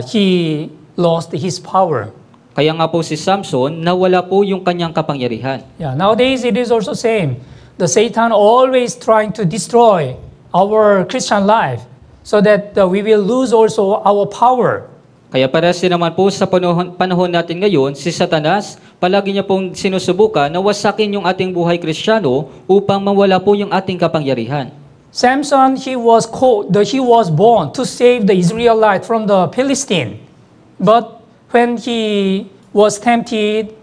he lost his power. Kaya nga po si Samson, nawala po yung kanyang kapangyarihan. Yeah, nowadays it is also same. The Satan always trying to destroy our Christian life so that we will lose also our power. Kaya pares din naman po sa panahon natin ngayon, si Satanas, palagi niya pong sinusubukan na wasakin yung ating buhay Kristiyano upang mawala po yung ating kapangyarihan. Samson, he was born to save the Israelite from the Philistine. But when he was tempted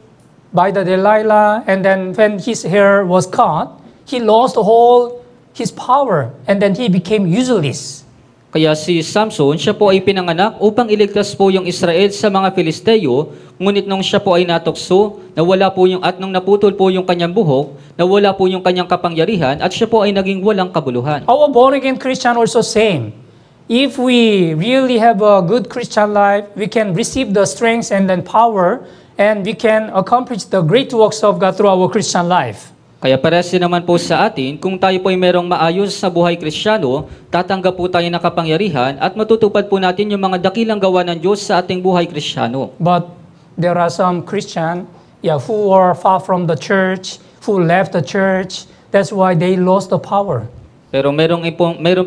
by the Delilah, and then when his hair was cut, he lost all his power, and then he became useless. Kaya si Samson, siya po ay pinanganak upang iligtas po yung Israel sa mga Filisteo, ngunit nung siya po ay natukso, nawala po yung at nung naputol po yung kanyang buhok, nawala po yung kanyang kapangyarihan at siya po ay naging walang kabuluhan. Our born-again Christian also same. If we really have a good Christian life, we can receive the strength and then power, and we can accomplish the great works of God through our Christian life. Kaya pares din naman po sa atin, kung tayo po ay merong maayos sa buhay Kristiyano, tatanggap po tayo ng kapangyarihan at matutupad po natin yung mga dakilang gawa ng Diyos sa ating buhay Kristiyano. But there are some Christian who are far from the church, who left the church. That's why they lost the power. Pero meron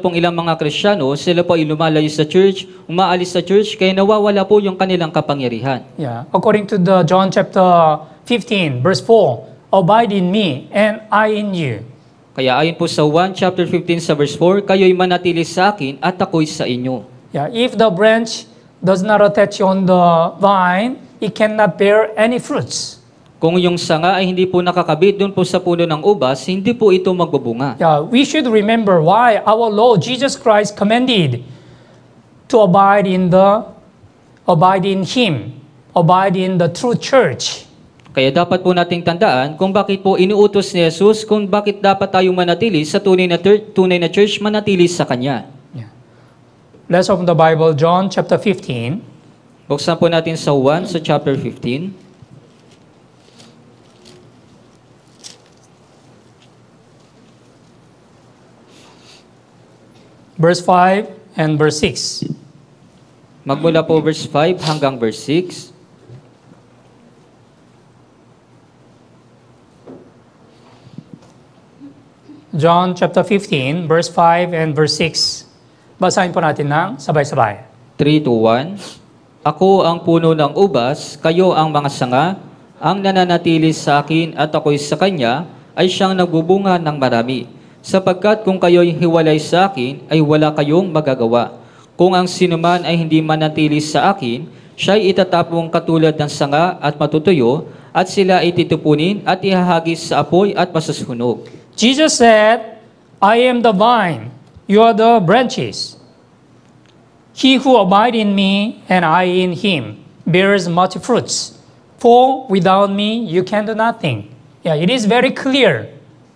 pong ilang mga Kristiyano, sila po ay lumalayo sa church, umaalis sa church, kaya nawawala po yung kanilang kapangyarihan. According to the John chapter 15, verse 4, abide in me and I in you. Kaya ayon po sa 1 chapter 15 sa verse 4, kayo'y manatili sa akin at ako'y sa inyo. If the branch does not attach on the vine, it cannot bear any fruits. Kung yung sanga ay hindi po nakakabit doon po sa puno ng ubas, hindi po ito magbubunga. We should remember why our Lord Jesus Christ commanded to abide in Him, abide in the true church. Kaya dapat po nating tandaan kung bakit po inuutos ni Jesus, kung bakit dapat tayong manatili sa tunay na church, manatili sa Kanya. Let's open the Bible, John chapter 15. Buksan po natin sa 1 sa chapter 15. Verse 5 and verse 6. Magmula po verse 5 hanggang verse 6. John chapter 15, verse 5 and verse 6. Basahin po natin ng sabay-sabay. 3 to 1. Ako ang puno ng ubas, kayo ang mga sanga, ang nananatili sa akin at ako'y sa kanya, ay siyang nagbubunga ng marami. Sapagkat kung kayo'y hiwalay sa akin, ay wala kayong magagawa. Kung ang sinuman ay hindi manatili sa akin, siya'y itatapong katulad ng sanga at matutuyo, at sila ay titupunin at ihahagis sa apoy at pasasunog. Jesus said, I am the vine, you are the branches. He who abides in me and I in him bears much fruits. For without me you can do nothing. It is very clear,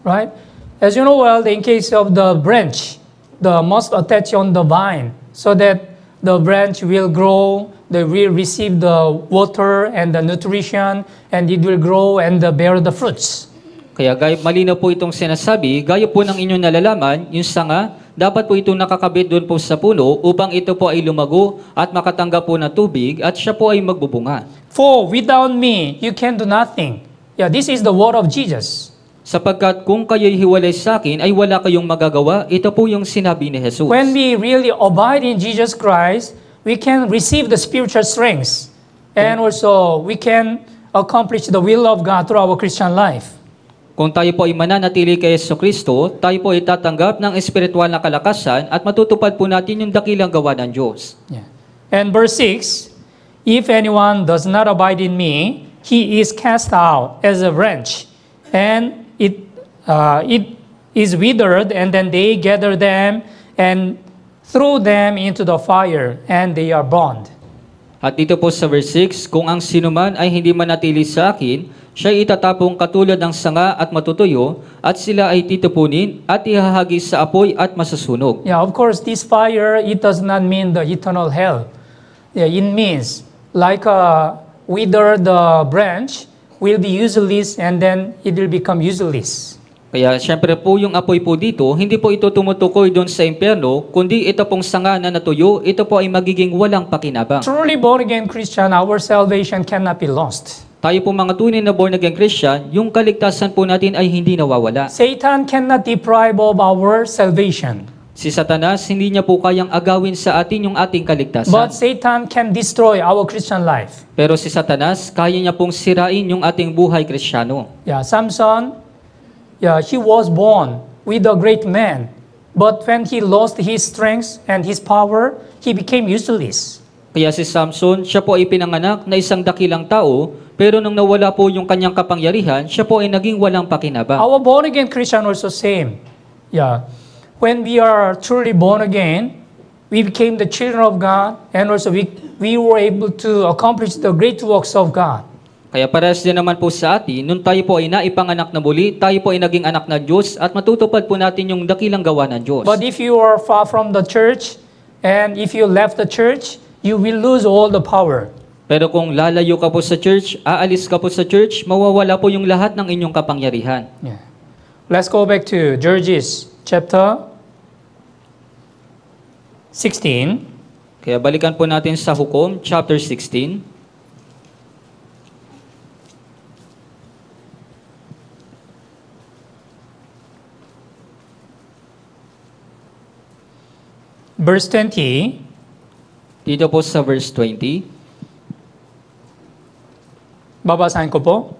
right? As you know well, in case of the branch, the must attach on the vine so that the branch will grow, they will receive the water and the nutrition, and it will grow and bear the fruits. Kaya malinaw po itong sinasabi, gaya po ng inyong nalalaman, yung sanga, dapat po ito nakakabit doon po sa puno upang ito po ay lumago at makatanggap po ng tubig at siya po ay magbubunga. For without me, you can do nothing. Yeah, this is the word of Jesus. Sapagkat kung kayo'y hiwalay sa akin ay wala kayong magagawa, ito po yung sinabi ni Jesus. When we really abide in Jesus Christ, we can receive the spiritual strength. And also, we can accomplish the will of God through our Christian life. Kung tayo po ay mananatili kay Jesucristo, tayo po ay tatanggap ng espiritual na kalakasan at matutupad po natin yung dakilang gawa ng Diyos. Yeah. And verse 6, if anyone does not abide in me, he is cast out as a branch, and it is withered, and then they gather them and throw them into the fire, and they are burned. At dito po sa verse 6, kung ang sinuman ay hindi manatili sa akin, siya itatapong katulad ng sanga at matutuyo, at sila ay titupunin at ihahagis sa apoy at masasunog. Yeah, of course, this fire, it does not mean the eternal hell. Yeah, it means like a withered branch will be useless and then it will become useless. Kaya siyempre po yung apoy po dito, hindi po ito tumutukoy doon sa impyerno, kundi ito pong sanga na natuyo, ito po ay magiging walang pakinabang. Truly born-again Christian, our salvation cannot be lost. Tayo po mga tunay na born-again Christian, yung kaligtasan po natin ay hindi nawawala. Satan cannot deprive of our salvation. Si Satanas, hindi niya po kayang agawin sa atin yung ating kaligtasan. But Satan can destroy our Christian life. Pero si Satanas, kaya niya pong sirain yung ating buhay Kristiyano. Yeah, Samson, he was born with a great man. But when he lost his strength and his power, he became useless. Kaya si Samson, siya po ay pinanganak na isang dakilang tao, pero nung nawala po yung kanyang kapangyarihan, siya po ay naging walang pakinabang. Our born-again Christian also same. Yeah. When we are truly born again, we became the children of God, and also we were able to accomplish the great works of God. Kaya parehas din naman po sa atin, nung tayo po ay naipanganak na muli, tayo po ay naging anak ng Diyos at matutupad po natin yung dakilang gawa ng Diyos. But if you are far from the church, and if you left the church, you will lose all the power. Pero kung lalayo ka po sa church, aalis ka po sa church, mawawala po yung lahat ng inyong kapangyarihan. Yeah. Let's go back to Judges chapter 16. Kaya balikan po natin sa Hukom, chapter 16. Verse 20. Dito po sa verse 20, Babasahin ko po.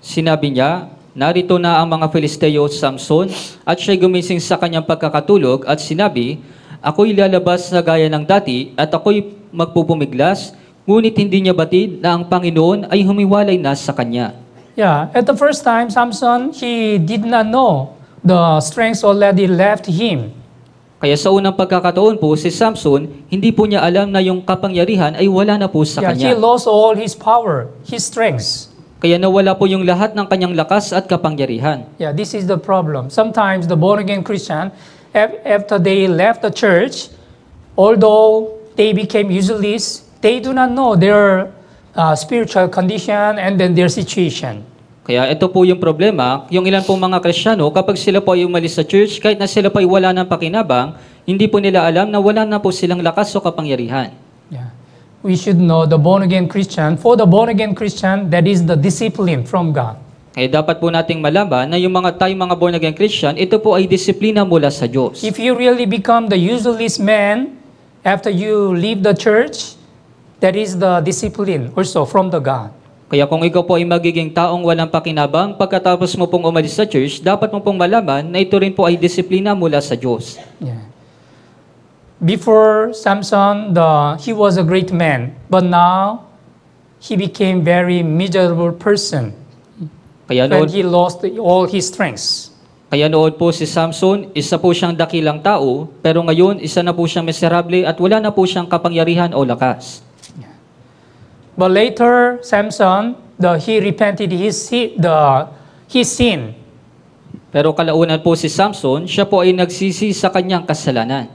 sinabi niya, narito na ang mga Filisteo, Samson, at siya'y gumising sa kanyang pagkakatulog at sinabi, ako'y lalabas na gaya ng dati at ako'y magpupumiglas, ngunit hindi niya batid na ang Panginoon ay humiwalay na sa kanya. Yeah, at the first time, Samson, he did not know the strength already left him. Kaya sa unang pagkakataon po, si Samson, hindi po niya alam na yung kapangyarihan ay wala na po sa Yeah, he kanya. lost all his power, his strength. Kaya nawala po yung lahat ng kanyang lakas at kapangyarihan. Yeah, this is the problem. Sometimes the born-again Christian, after they left the church, although they became useless, they do not know their spiritual condition and then their situation. Kaya ito po yung problema, yung ilan pong mga Kristiyano, kapag sila po ay umalis sa church, kahit na sila po ay wala ng pakinabang, hindi po nila alam na wala na po silang lakas o kapangyarihan. Yeah. We should know the born-again Christian. For the born-again Christian, that is the discipline from God. Kaya dapat po nating malaman na yung tayong mga born-again Christian, ito po ay disiplina mula sa Diyos. If you really become the useless man after you leave the church, that is the discipline also from the God. Kaya kung ikaw po ay magiging taong walang pakinabang, pagkatapos mo pong umalis sa church, dapat mo pong malaman na ito rin po ay disiplina mula sa Diyos. Yeah. Before Samson, he was a great man, but now he became very miserable person Kaya when noon, he lost all his strengths. kaya noon po si Samson, isa po siyang dakilang tao, pero ngayon isa na po siyang miserable at wala na po siyang kapangyarihan o lakas. But later, Samson, he repented his sin. Pero kalaunan po si Samson, siya po ay nagsisi sa kanyang kasalanan.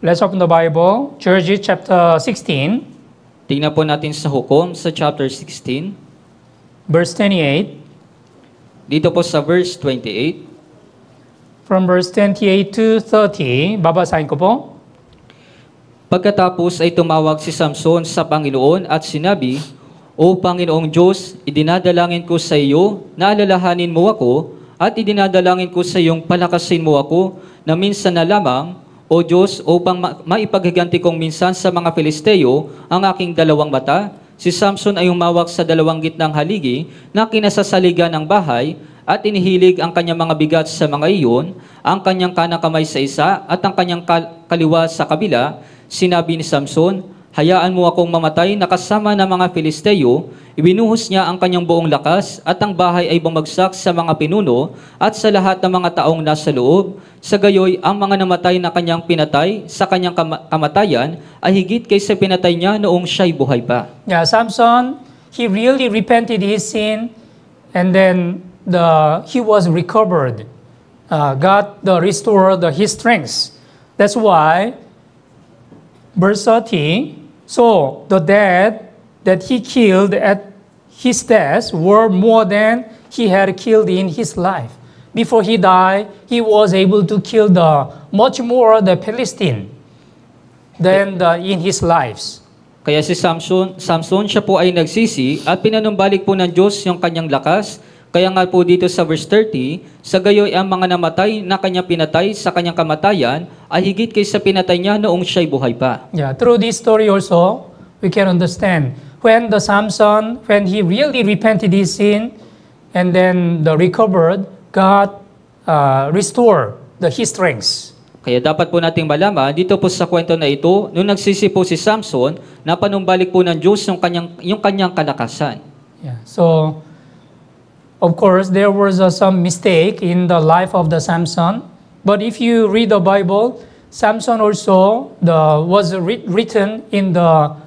Let's open the Bible, Judges chapter 16, Tingnan po natin sa Hukom sa chapter 16. verse 28. Dito po sa verse 28. From verse 28 to 30, babasahin ko po. Pagkatapos ay tumawag si Samson sa Panginoon at sinabi, O Panginoong Diyos, idinadalangin ko sa iyo na alalahanin mo ako at idinadalangin ko sa iyong palakasin mo ako na minsan na lamang, O Diyos, upang maipaghiganti kong minsan sa mga Filisteo ang aking dalawang mata. Si Samson ay umawak sa dalawang gitnang haligi na kinasasaligan ng bahay at inihilig ang kanyang mga bigat sa mga iyon, ang kanyang kanang kamay sa isa at ang kanyang kaliwa sa kabila. Sinabi ni Samson, hayaan mo akong mamatay na kasama ng mga Filisteo. Ibinuhos niya ang kanyang buong lakas at ang bahay ay bumagsak sa mga pinuno at sa lahat ng mga taong nasa loob. Sa gayoy, ang mga namatay na kanyang pinatay sa kanyang kamatayan ay higit kaysa pinatay niya noong siya'y buhay pa. Yeah, Samson, he really repented his sin, and then he was recovered. God restored his strength. That's why, verse 30, so the dead that he killed at his death were more than he had killed in his life. Before he died, he was able to kill much more the Philistine than in his lives. Kaya si Samson, siya po ay nagsisi at pinanumbalik po ng Diyos yung kanyang lakas. Kaya nga po dito sa verse 30, sa gayoy ang mga namatay na kanya pinatay sa kanyang kamatayan ay higit kaysa pinatay niya noong siya'y buhay pa. Yeah, through this story also, we can understand when Samson, when he really repented his sin and then recovered, God restored his strength. Kaya dapat po nating malaman dito po sa kwento na ito, nung nagsisi po si Samson, napanumbalik po ng Diyos yung kanyang kalakasan. Yeah, so of course, there was some mistake in the life of Samson. But if you read the Bible, Samson also was written in the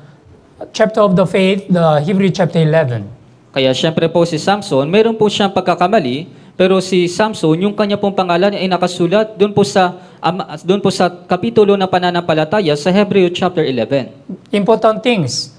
chapter of the faith, the Hebrew chapter 11. Kaya syempre po si Samson, mayroon po siyang pagkakamali, pero si Samson, yung kanya pong pangalan ay nakasulat doon po sa kapitulo ng pananampalataya sa Hebrew chapter 11. Important things.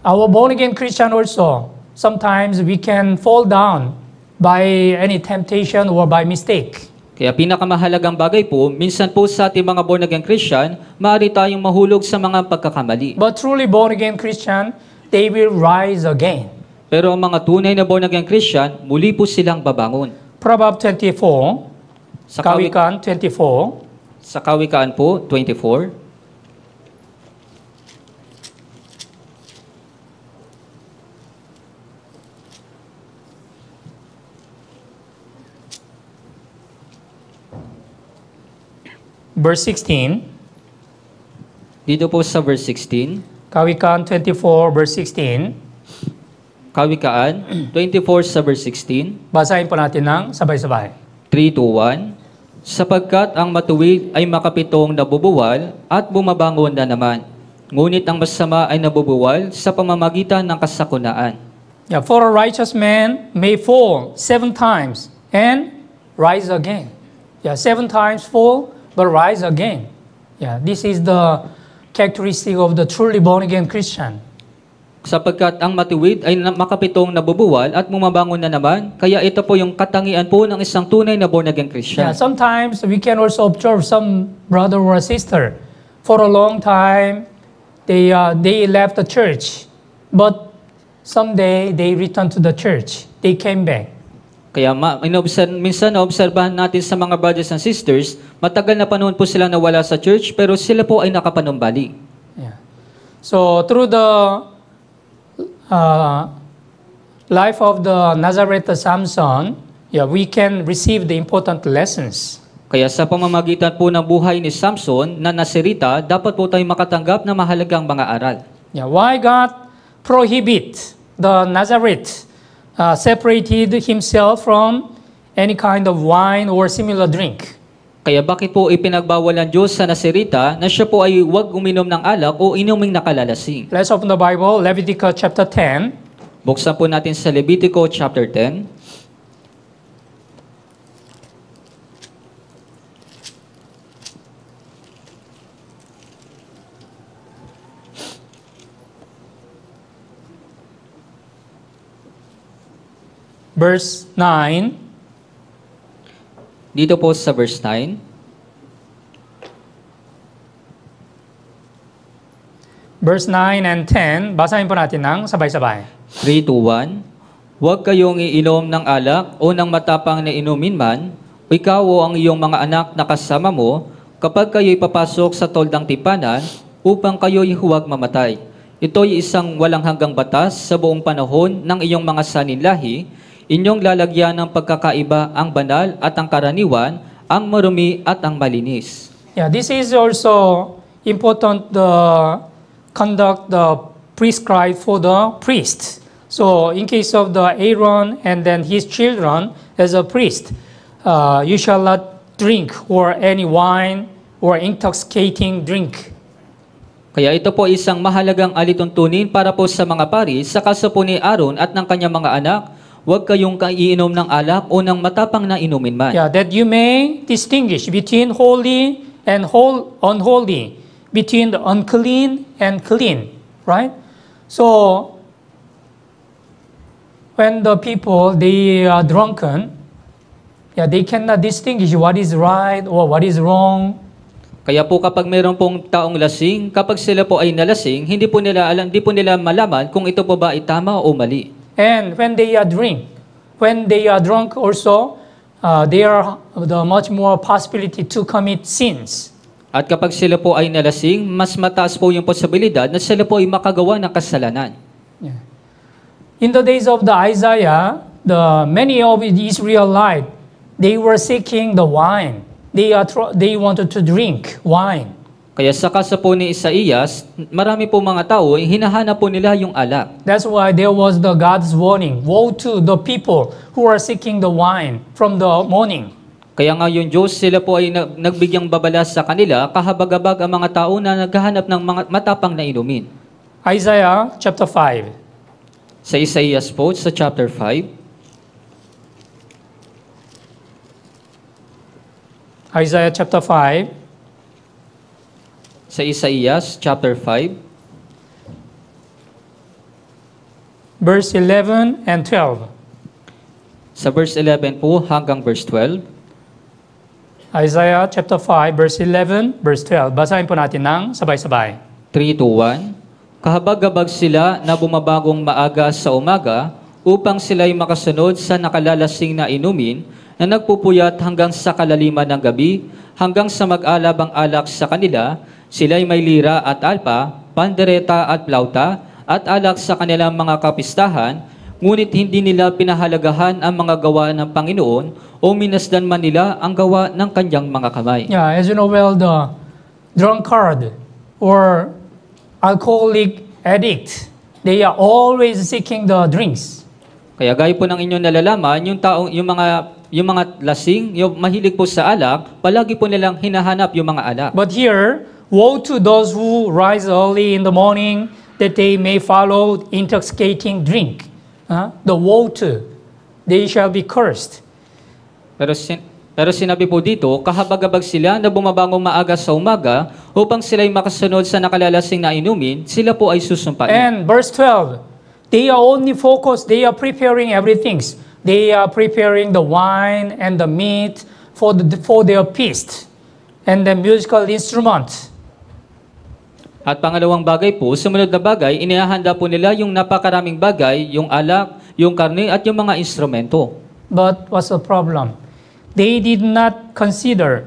Our born-again Christian also, sometimes we can fall down by any temptation or by mistake. Kaya pinakamahalagang bagay po, minsan po sa ating mga born-again Christian, maaari tayong mahulog sa mga pagkakamali. But truly born-again Christian, they will rise again. Pero ang mga tunay na born-again Christian, muli po silang babangon. Proverbs 24, Sa Kawikaan 24, Sa Kawikaan po, 24. verse 16. Dito po sa verse 16. Kawikaan 24, verse 16. Kawikaan 24 sa verse 16. Basahin po natin ng sabay-sabay. 3, 2, 1. Sapagkat ang matuwid ay makapitong nabubuwal at bumabangon na naman. Ngunit ang masama ay nabubuwal sa pamamagitan ng kasakunaan. Yeah, for a righteous man may fall 7 times and rise again. Yeah, 7 times fall but rise again. Yeah, this is the characteristic of the truly born-again Christian. Sapagkat ang matuwid ay makapitong nabubuwal at bumabangon na naman, kaya ito po yung katangian po ng isang tunay na born-again Christian. Yeah, sometimes we can also observe some brother or sister. For a long time, they left the church, but someday they returned to the church. They came back. Kaya minsan naobserbahan natin sa mga brothers and sisters, matagal na panahon po silang nawala sa church, pero sila po ay nakapanumbalik. Yeah. So through the life of the Nazareth Samson, yeah, we can receive the important lessons. Kaya sa pamamagitan po ng buhay ni Samson na Nazarita, dapat po tayong makatanggap ng mahalagang mga aral. Yeah, why God prohibit the Nazareth separated himself from any kind of wine or similar drink? Kaya bakit po ipinagbawal ng Diyos sa Nazarita na siya po ay huwag uminom ng alak o inuming nakalalasing? Let's open the Bible, Leviticus chapter 10. Buksan po natin sa Levitico chapter 10. Verse 9. Dito po sa verse 9. Verse 9 and 10, basahin po natin ng sabay-sabay. 3, 2, 1. Huwag kayong iinom ng alak o ng matapang na inumin man, o ikaw o ang iyong mga anak na kasama mo, kapag kayo'y papasok sa toldang tipanan, upang kayo'y huwag mamatay. Ito'y isang walang hanggang batas sa buong panahon ng iyong mga saninlahi. Inyong lalagyan ng pagkakaiba ang banal at ang karaniwan, ang marumi at ang malinis. Yeah, this is also important conduct the prescribed for the priest. So in case of the Aaron and then his children as a priest, you shall not drink or any wine or intoxicating drink. Kaya ito po isang mahalagang alituntunin para po sa mga pari, sa kaso po ni Aaron at ng kanyang mga anak, huwag kayong kaiinom ng alak o ng matapang na inumin man. Yeah, that you may distinguish between holy and unholy, between the unclean and clean, right? So when the people they are drunken, yeah, they cannot distinguish what is right or what is wrong. Kaya po kapag mayroon pong taong lasing, kapag sila po ay nalasing, hindi po nila malaman kung ito po ba ay tama o mali. And when they are drunk also, they are the much more possibility to commit sins. At kapag sila po ay nalasing, mas mataas po yung posibilidad na sila po ay makagawa ng kasalanan. Yeah. In the days of the Isaiah, many of the Israelites, they were seeking the wine. They wanted to drink wine. Kaya sa kaso po ni Isaías, marami po mga tao, hinahanap po nila yung alak. That's why there was the God's warning. Woe to the people who are seeking the wine from the morning. Kaya nga yung Diyos, sila po ay nagbigyang babala sa kanila, kahabag-habag ang mga tao na naghahanap ng mga matapang na inumin. Isaiah chapter 5. Sa Isaías po, sa chapter 5. Isaiah chapter 5. Sa Isaías chapter 5. Verse 11 and 12. Sa verse 11 po hanggang verse 12. Isaiah chapter 5, verse 11, verse 12. Basahin po natin ng sabay-sabay. 3, 2, 1. Kahabag-habag sila na bumabagong maaga sa umaga upang sila'y makasunod sa nakalalasing na inumin na nagpupuyat hanggang sa kalaliman ng gabi, hanggang sa mag-alab ang alak sa kanila, sila'y may lira at alpa, pandereta at plauta, at alak sa kanilang mga kapistahan, ngunit hindi nila pinahalagahan ang mga gawa ng Panginoon o minasdan man nila ang gawa ng kanyang mga kamay. Yeah, as you know well, the drunkard or alcoholic addict, they are always seeking the drinks. Kaya gaya po ng inyong nalalaman, yung mga lasing, yung mahilig po sa alak, palagi po nilang hinahanap yung mga alak. But here, woe to those who rise early in the morning that they may follow intoxicating drink. The woe to, they shall be cursed. Pero sinabi po dito, kahabag-habag sila na bumabangong maaga sa umaga upang sila'y makasunod sa nakalalasing na inumin, sila po ay susumpain. And verse 12, they are only focused, they are preparing everything. They are preparing the wine and the meat for their feast and the musical instrument. At pangalawang bagay po, sumunod na bagay, inihahanda po nila yung napakaraming bagay, yung alak, yung karne at yung mga instrumento. But what's the problem? They did not consider,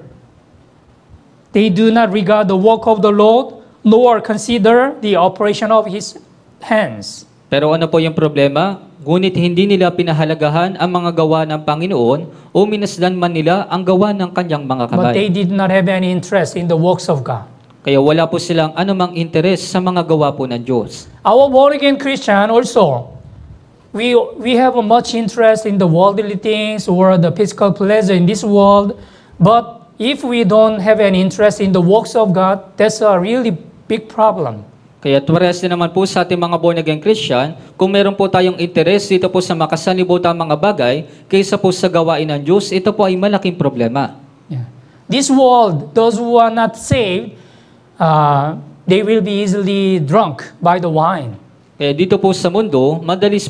they do not regard the work of the Lord, nor consider the operation of His hands. Pero ano po yung problema? Ngunit hindi nila pinahalagahan ang mga gawa ng Panginoon o minasdan man nila ang gawa ng kanyang mga But they kamay. did not have any interest in the works of God. Kaya wala po silang anumang interes sa mga gawa po ng Diyos. Our born-again Christian also, we have a much interest in the worldly things or the physical pleasure in this world. But if we don't have any interest in the works of God, that's a really big problem. Kaya tumares din naman po sa ating mga born-again Christian, kung meron po tayong interes dito po sa makasanibutang mga bagay, kaysa po sa gawain ng Diyos, ito po ay malaking problema. Yeah. This world, those who are not saved, they will be easily drunk by the wine. Kaya dito po sa mundo,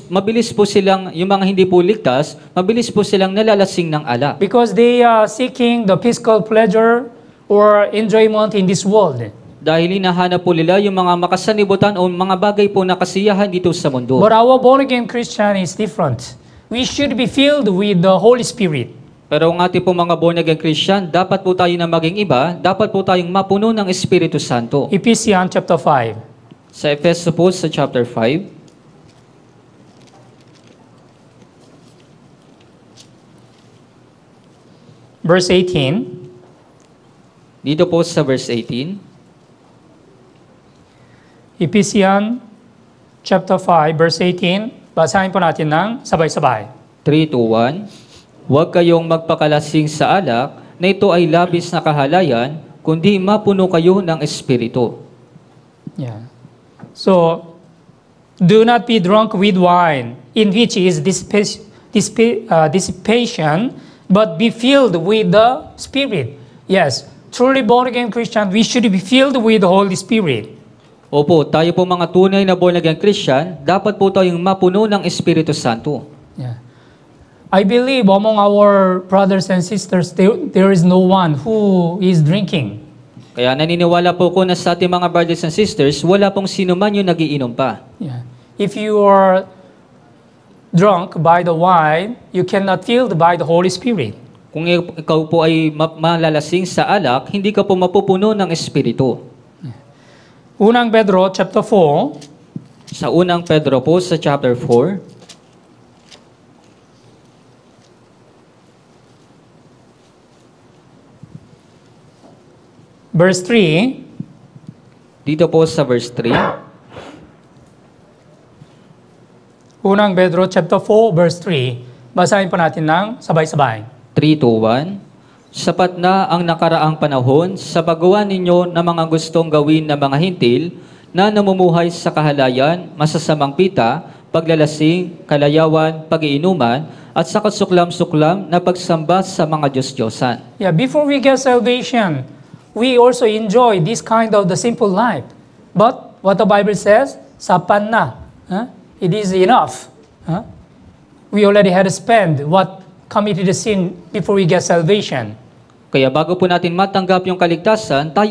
mabilis po silang, yung mga hindi po ligtas, mabilis po silang nalalasing ng alak. because they are seeking the physical pleasure or enjoyment in this world. Dahil hinahanap po nila yung mga makasanibutan o mga bagay po na kasiyahan dito sa mundo. But our born-again Christian is different. We should be filled with the Holy Spirit. Pero ang ating po mga born-again Christian, dapat po tayo na maging iba, dapat po tayong mapuno ng Espiritu Santo. Ephesians chapter 5. Sa Efeso po sa chapter 5, verse 18. dito po sa verse 18, Ephesians chapter 5, verse 18. Basahin po natin ng sabay-sabay. 3 to 1, huwag kayong magpakalasing sa alak, na ito ay labis na kahalayan, kundi mapuno kayo ng Espiritu. Yeah. So, do not be drunk with wine, in which is dissipation, but be filled with the Spirit. Yes, truly born-again Christian, we should be filled with the Holy Spirit. Opo, tayo po mga tunay na born-again Christian, dapat po tayong mapuno ng Espiritu Santo. Yeah. I believe among our brothers and sisters, there is no one who is drinking. Kaya naniniwala po ko na sa ating mga brothers and sisters, wala pong sino man yung nagiinom pa. Yeah. If you are drunk by the wine, you cannot filled by the Holy Spirit. Kung ikaw po ay malalasing sa alak, hindi ka po mapupuno ng Espiritu. Unang Pedro chapter 4, Sa unang Pedro po sa chapter 4, verse 3. dito po sa verse 3, Unang Pedro chapter 4, verse 3. Basahin po natin ng sabay-sabay. 3 to 1, sapat na ang nakaraang panahon sa paggawa ninyo ng mga gustong gawin ng mga hintil na namumuhay sa kahalayan, masasamang pita, paglalasing, kalayawan, pag-iinuman, at sa kasuklam-suklam na pagsamba sa mga Diyos-Diyosan. Yeah, before we get salvation, we also enjoy this kind of the simple life. But what the Bible says, sapan na. Huh? It is enough. Huh? We already had to spend what committed the sin before we get salvation. Kaya bago po natin matanggap yung kaligtasan, tayo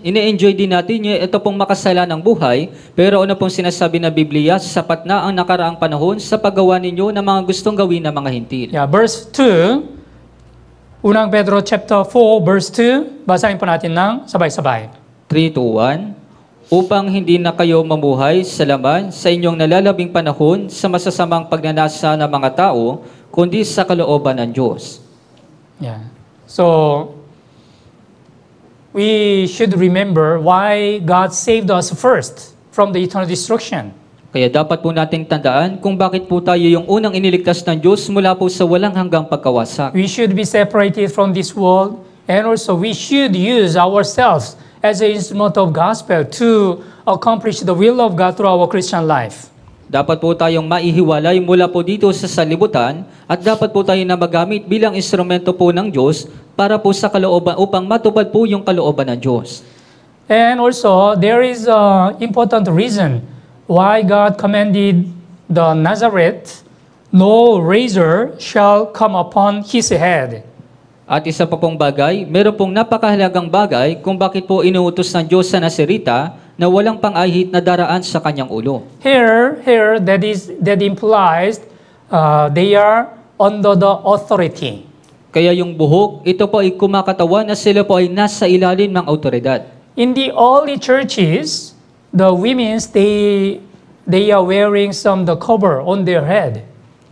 ina-enjoy din natin yung ito pong makasalanang buhay, pero ano pong sinasabi na Biblia, sapat na ang nakaraang panahon sa paggawa ninyo ng mga gustong gawin ng mga hintil. Yeah, verse 2, Unang Pedro chapter 4, verse 2, basahin po natin ng sabay-sabay. 3 to 1, upang hindi na kayo mamuhay sa laman sa inyong nalalabing panahon sa masasamang pagnanasa ng mga tao, kundi sa kalooban ng Diyos. Yeah. So, we should remember why God saved us first from the eternal destruction. Kaya dapat po nating tandaan kung bakit po tayo yung unang iniligtas ng Diyos mula po sa walang hanggang pagkawasak. We should be separated from this world, and also we should use ourselves as an instrument of gospel to accomplish the will of God through our Christian life. Dapat po tayong maihiwalay mula po dito sa salibutan at dapat po tayo na magamit bilang instrumento po ng Diyos para po sa kalooban upang matupad po yung kalooban ng Diyos. And also, there is an important reason why God commanded the Nazareth, no razor shall come upon his head. At isa pa pong bagay, meron pong napakahalagang bagay kung bakit po inuutos ng Diyos sa Nazarita na walang pang-ahit na daraan sa kanyang ulo. Here, that implies they are under the authority. Kaya yung buhok, ito po ay kumakatawan na sila po ay nasa ilalim ng autoridad. In the early churches, the women they are wearing the cover on their head.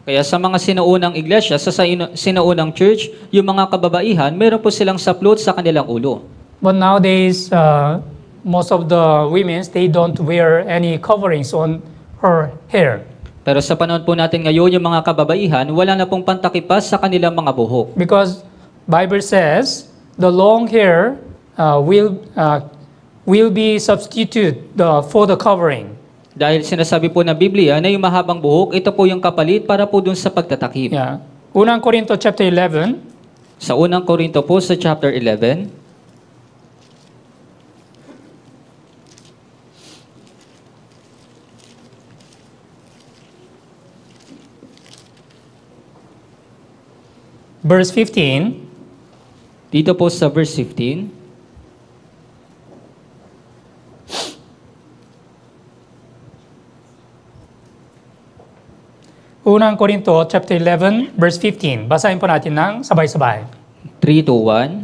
Kaya sa mga sinaunang iglesia, sa sinaunang church, yung mga kababaihan, meron po silang saplot sa kanilang ulo. But nowadays, most of the women, they don't wear any coverings on her hair. Pero sa panahon po natin ngayon, yung mga kababaihan, wala na pong pantakipas sa kanilang mga buhok. Because Bible says the long hair will be substitute for the covering. Dahil sinasabi po na Biblia na yung mahabang buhok, ito po yung kapalit para po dun sa pagtatakip. Yeah. Unang Korinto chapter 11, Sa unang Korinto po sa chapter 11, verse 15. Dito po sa verse 15, Unang Korinto chapter 11 verse 15. Basahin po natin ng sabay-sabay. 3 to 1.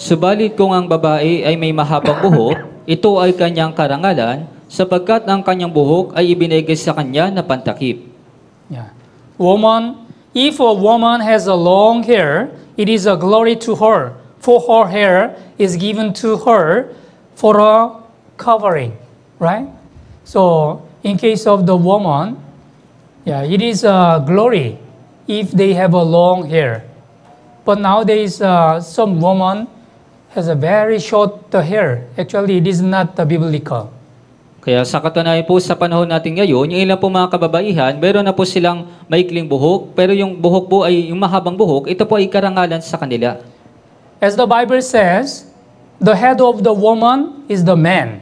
Subalit kung ang babae ay may mahabang buhok, ito ay kanyang karangalan, sapagkat ang kanyang buhok ay ibinigay sa kanya na pantakip. Yeah. If a woman has a long hair, it is a glory to her, for her hair is given to her for a covering, right? So, in case of the woman, it is a glory if they have a long hair. But nowadays, some woman has a very short hair. Actually, it is not biblical. Kaya sa katunayan po sa panahon natin ngayon, yung ilan po mga kababaihan, meron na po silang maikling buhok, pero yung buhok po ay yung mahabang buhok, ito po ay karangalan sa kanila. As the Bible says, the head of the woman is the man.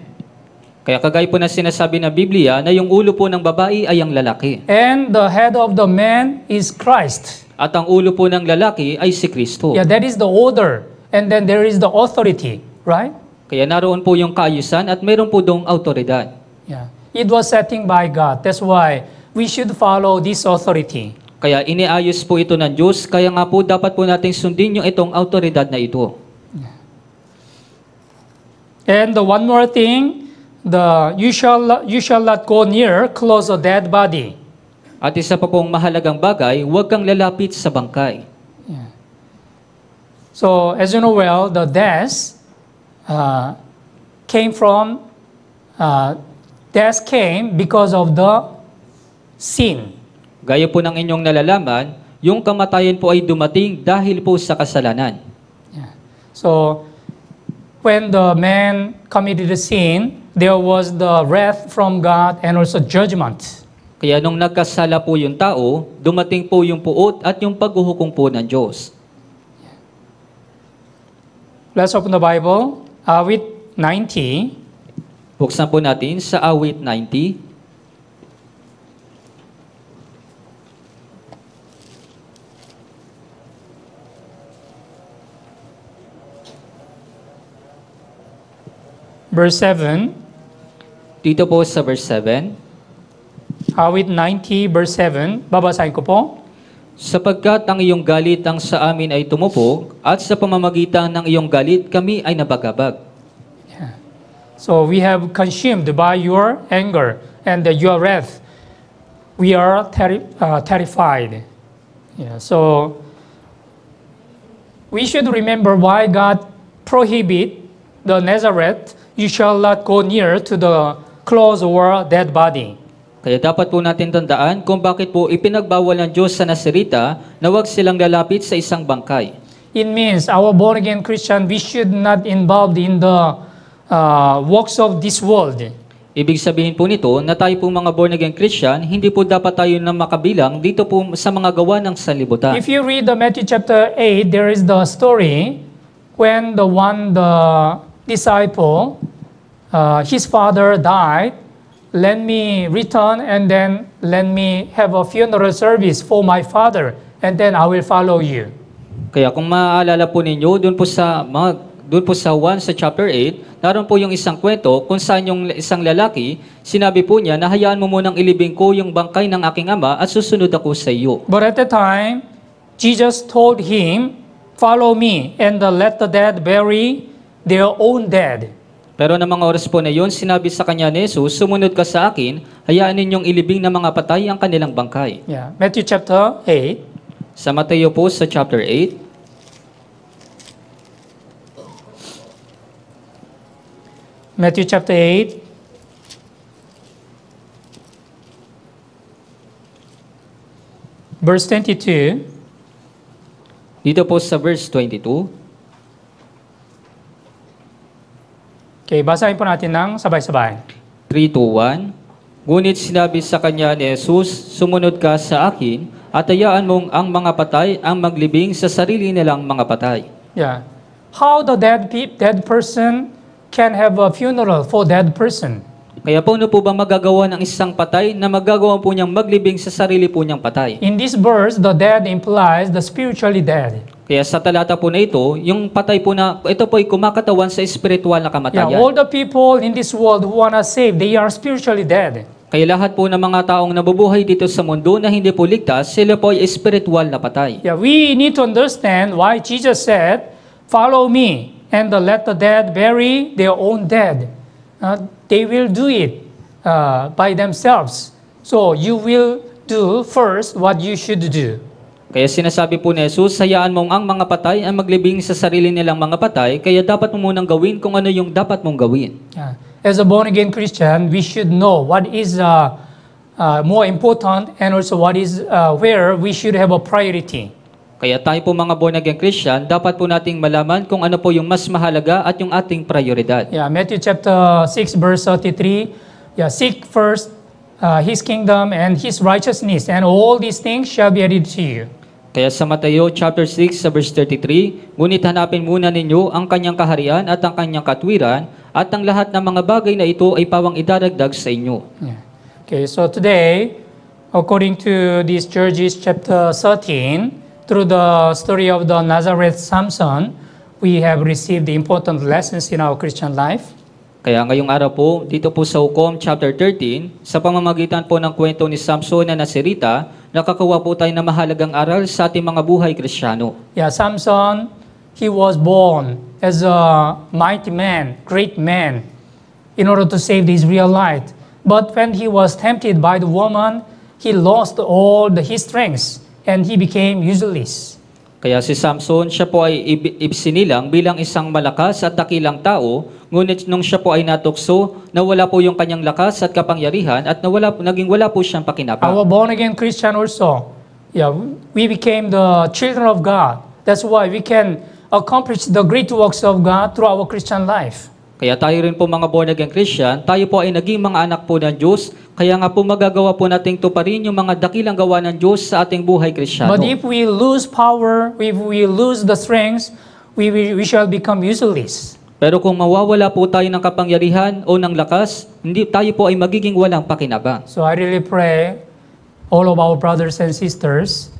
Kaya kagaya po na sinasabi ng Biblia na yung ulo po ng babae ay ang lalaki. And the head of the man is Christ. At ang ulo po ng lalaki ay si Kristo. Yeah, that is the order. And then there is the authority, right? Kaya naroon po yung kaayusan at meron po dong autoridad. Yeah. It was setting by God. That's why we should follow this authority. Kaya iniayos po ito ng Diyos, kaya nga po dapat po nating sundin yung itong autoridad na ito. And the one more thing, you shall not go near, close a dead body. At isa pa pong mahalagang bagay, huwag kang lalapit sa bangkay. Yeah. So, as you know well, the death came because of the sin. Gaya po ng inyong nalalaman, yung kamatayan po ay dumating dahil po sa kasalanan. Yeah. So, when the man committed a sin, there was the wrath from God and also judgment. Kaya nung nagkasala po yung tao, dumating po yung puot at yung paghuhukom po ng Diyos. Let's open the Bible. Awit 90. Buksan po natin sa awit 90. Verse 7. Dito po sa verse 7. Awit 90, verse 7. Babasahin ko po. Sapagkat ang iyong galit ang sa amin ay tumupog, at sa pamamagitan ng iyong galit kami ay nabagabag. Yeah. So we have consumed by your anger and your wrath. We are terrified. Yeah. So we should remember why God prohibit the Nazareth. You shall not go near to the close or dead body. Kaya dapat po natin tandaan kung bakit po ipinagbawal ng Diyos sa Nazarita na huwag silang lalapit sa isang bangkay. It means our born-again Christian, we should not involved in the works of this world. Ibig sabihin po nito na tayo po mga born-again Christian, hindi po dapat tayo na makabilang dito po sa mga gawa ng sanlibutan. If you read the Matthew chapter 8, there is the story when the disciple, his father died. Let me return and then let me have a funeral service for my father and then I will follow you. Kaya kung maaalala po ninyo, doon po sa 1 sa chapter 8, naroon po yung isang kwento kung saan yung isang lalaki, sinabi po niya na hayaan mo munang ilibing ko yung bangkay ng aking ama at susunod ako sa iyo. But at the time, Jesus told him, follow me and let the dead bury their own dead. Pero ng mga oras po na yun, sinabi sa kanya ni Jesus, sumunod ka sa akin, hayaan ninyong ilibing ng mga patay ang kanilang bangkay. Yeah, Matthew chapter 8. Sa Mateo po sa chapter 8, Matthew chapter 8. Verse 22. dito po sa verse 22, Okay, basahin po natin ng sabay-sabay. 3:1. Ngunit sinabi sa kanya ni Jesus, sumunod ka sa akin at hayaan mong ang mga patay ang maglibing sa sarili nilang mga patay. Yeah. How the dead person can have a funeral for dead person? Kaya paano po ba magagawa ng isang patay na magagawa po niyang maglibing sa sarili po niyang patay? In this verse, the dead implies the spiritually dead. Kaya sa talata po na ito, yung patay po na, ito po ay kumakatawan sa espiritual na Yeah, kamatayan. all the people in this world who wanna save, they are spiritually dead. Kaya lahat po ng mga taong nabubuhay dito sa mundo na hindi po ligtas, sila po ay espiritual na patay. Yeah, we need to understand why Jesus said, "Follow me, and let the dead bury their own dead." They will do it by themselves. So you will do first what you should do. Kaya sinasabi po ni Jesus, hayaan mong ang mga patay ang maglibing sa sarili nilang mga patay, kaya dapat mo munang gawin kung ano yung dapat mong gawin. As a born-again Christian, we should know what is more important and also what is where we should have a priority. Kaya tayo po mga born-again Christian, dapat po nating malaman kung ano po yung mas mahalaga at yung ating prioridad. Yeah, Matthew chapter 6, verse 33. Yeah, seek first His kingdom and His righteousness, and all these things shall be added to you. Kaya sa Mateo chapter 6 sa verse 33, ngunit hanapin muna ninyo ang kanyang kaharian at ang kanyang katwiran, at ang lahat ng mga bagay na ito ay pawang idadagdag sa inyo. Yeah. Okay, so today, according to this Judges chapter 13, through the story of the Nazareth Samson, we have received the important lessons in our Christian life. Kaya ngayong araw po, dito po sa Hukom chapter 13, sa pamamagitan po ng kwento ni Samson na Nazarita, nakakuha po tayo ng mahalagang aral sa ating mga buhay Kristiyano. Yeah, Samson, he was born as a mighty man, great man, in order to save his real life. But when he was tempted by the woman, he lost all his strengths and he became useless. Kaya si Samson, siya po ay ibsinilang bilang isang malakas at dakilang tao, ngunit nung siya po ay natukso, nawala po yung kanyang lakas at kapangyarihan at naging wala po siyang pakinabang. Our born-again Christian also, yeah, we became the children of God. That's why we can accomplish the great works of God through our Christian life. Kaya tayo rin po mga born-again Christian, tayo po ay naging mga anak po ng Diyos, kaya nga po magagawa po nating tuparin yung mga dakilang gawa ng Diyos sa ating buhay Kristiyano. But if we lose power, if we lose the strength, we shall become useless. Pero kung mawawala po tayo ng kapangyarihan o ng lakas, hindi tayo po ay magiging walang pakinabang. So I really pray, all of our brothers and sisters,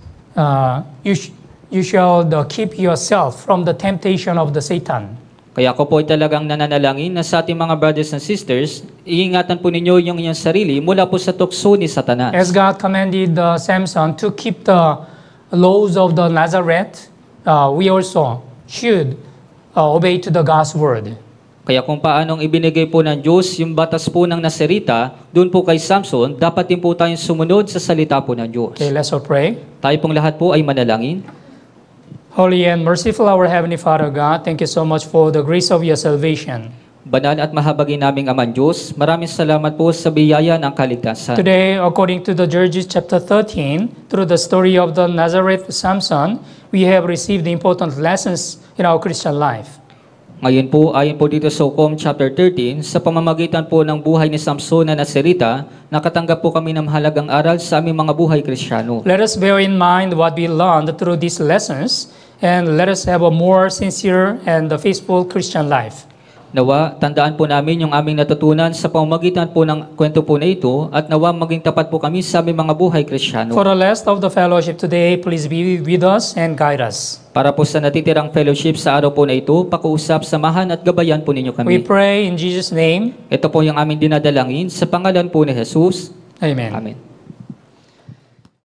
you shall keep yourself from the temptation of the Satan. Kaya ako po ay talagang nananalangin na sa ating mga brothers and sisters, iingatan po ninyo yung inyong sarili mula po sa tukso ni Satanas. As God commanded Samson to keep the laws of the Nazareth, we also should obey to the God's word. Kaya kung paanong ibinigay po ng Diyos yung batas po ng Nazarita, doon po kay Samson, dapat din po tayong sumunod sa salita po ng Diyos. Okay, let's all pray. Tayo pong lahat po ay manalangin. Holy and merciful our Heavenly Father God, thank you so much for the grace of your salvation. Banal at mahabagin naming Amang Diyos, maraming salamat po sa biyaya ng kaligtasan. Today, according to the Judges chapter 13, through the story of the Nazareth Samson, we have received the important lessons in our Christian life. Ngayon po, ayon po dito sa Hukom chapter 13, sa pamamagitan po ng buhay ni Samson na Nazarita, nakatanggap po kami ng mahalagang aral sa aming mga buhay Kristiyano. Let us bear in mind what we learned through these lessons, and let us have a more sincere and faithful Christian life. Nawa, tandaan po namin yung aming natutunan sa pamamagitan po ng kwento po na ito at nawa maging tapat po kami sa aming mga buhay Kristiyano. For the rest of the fellowship today, please be with us and guide us. Para po sa natitirang fellowship sa araw po na ito, pakuusap, samahan at gabayan po ninyo We kami. pray in Jesus' name. Ito po yung aming dinadalangin sa pangalan po ni Jesus. Amen. Amen.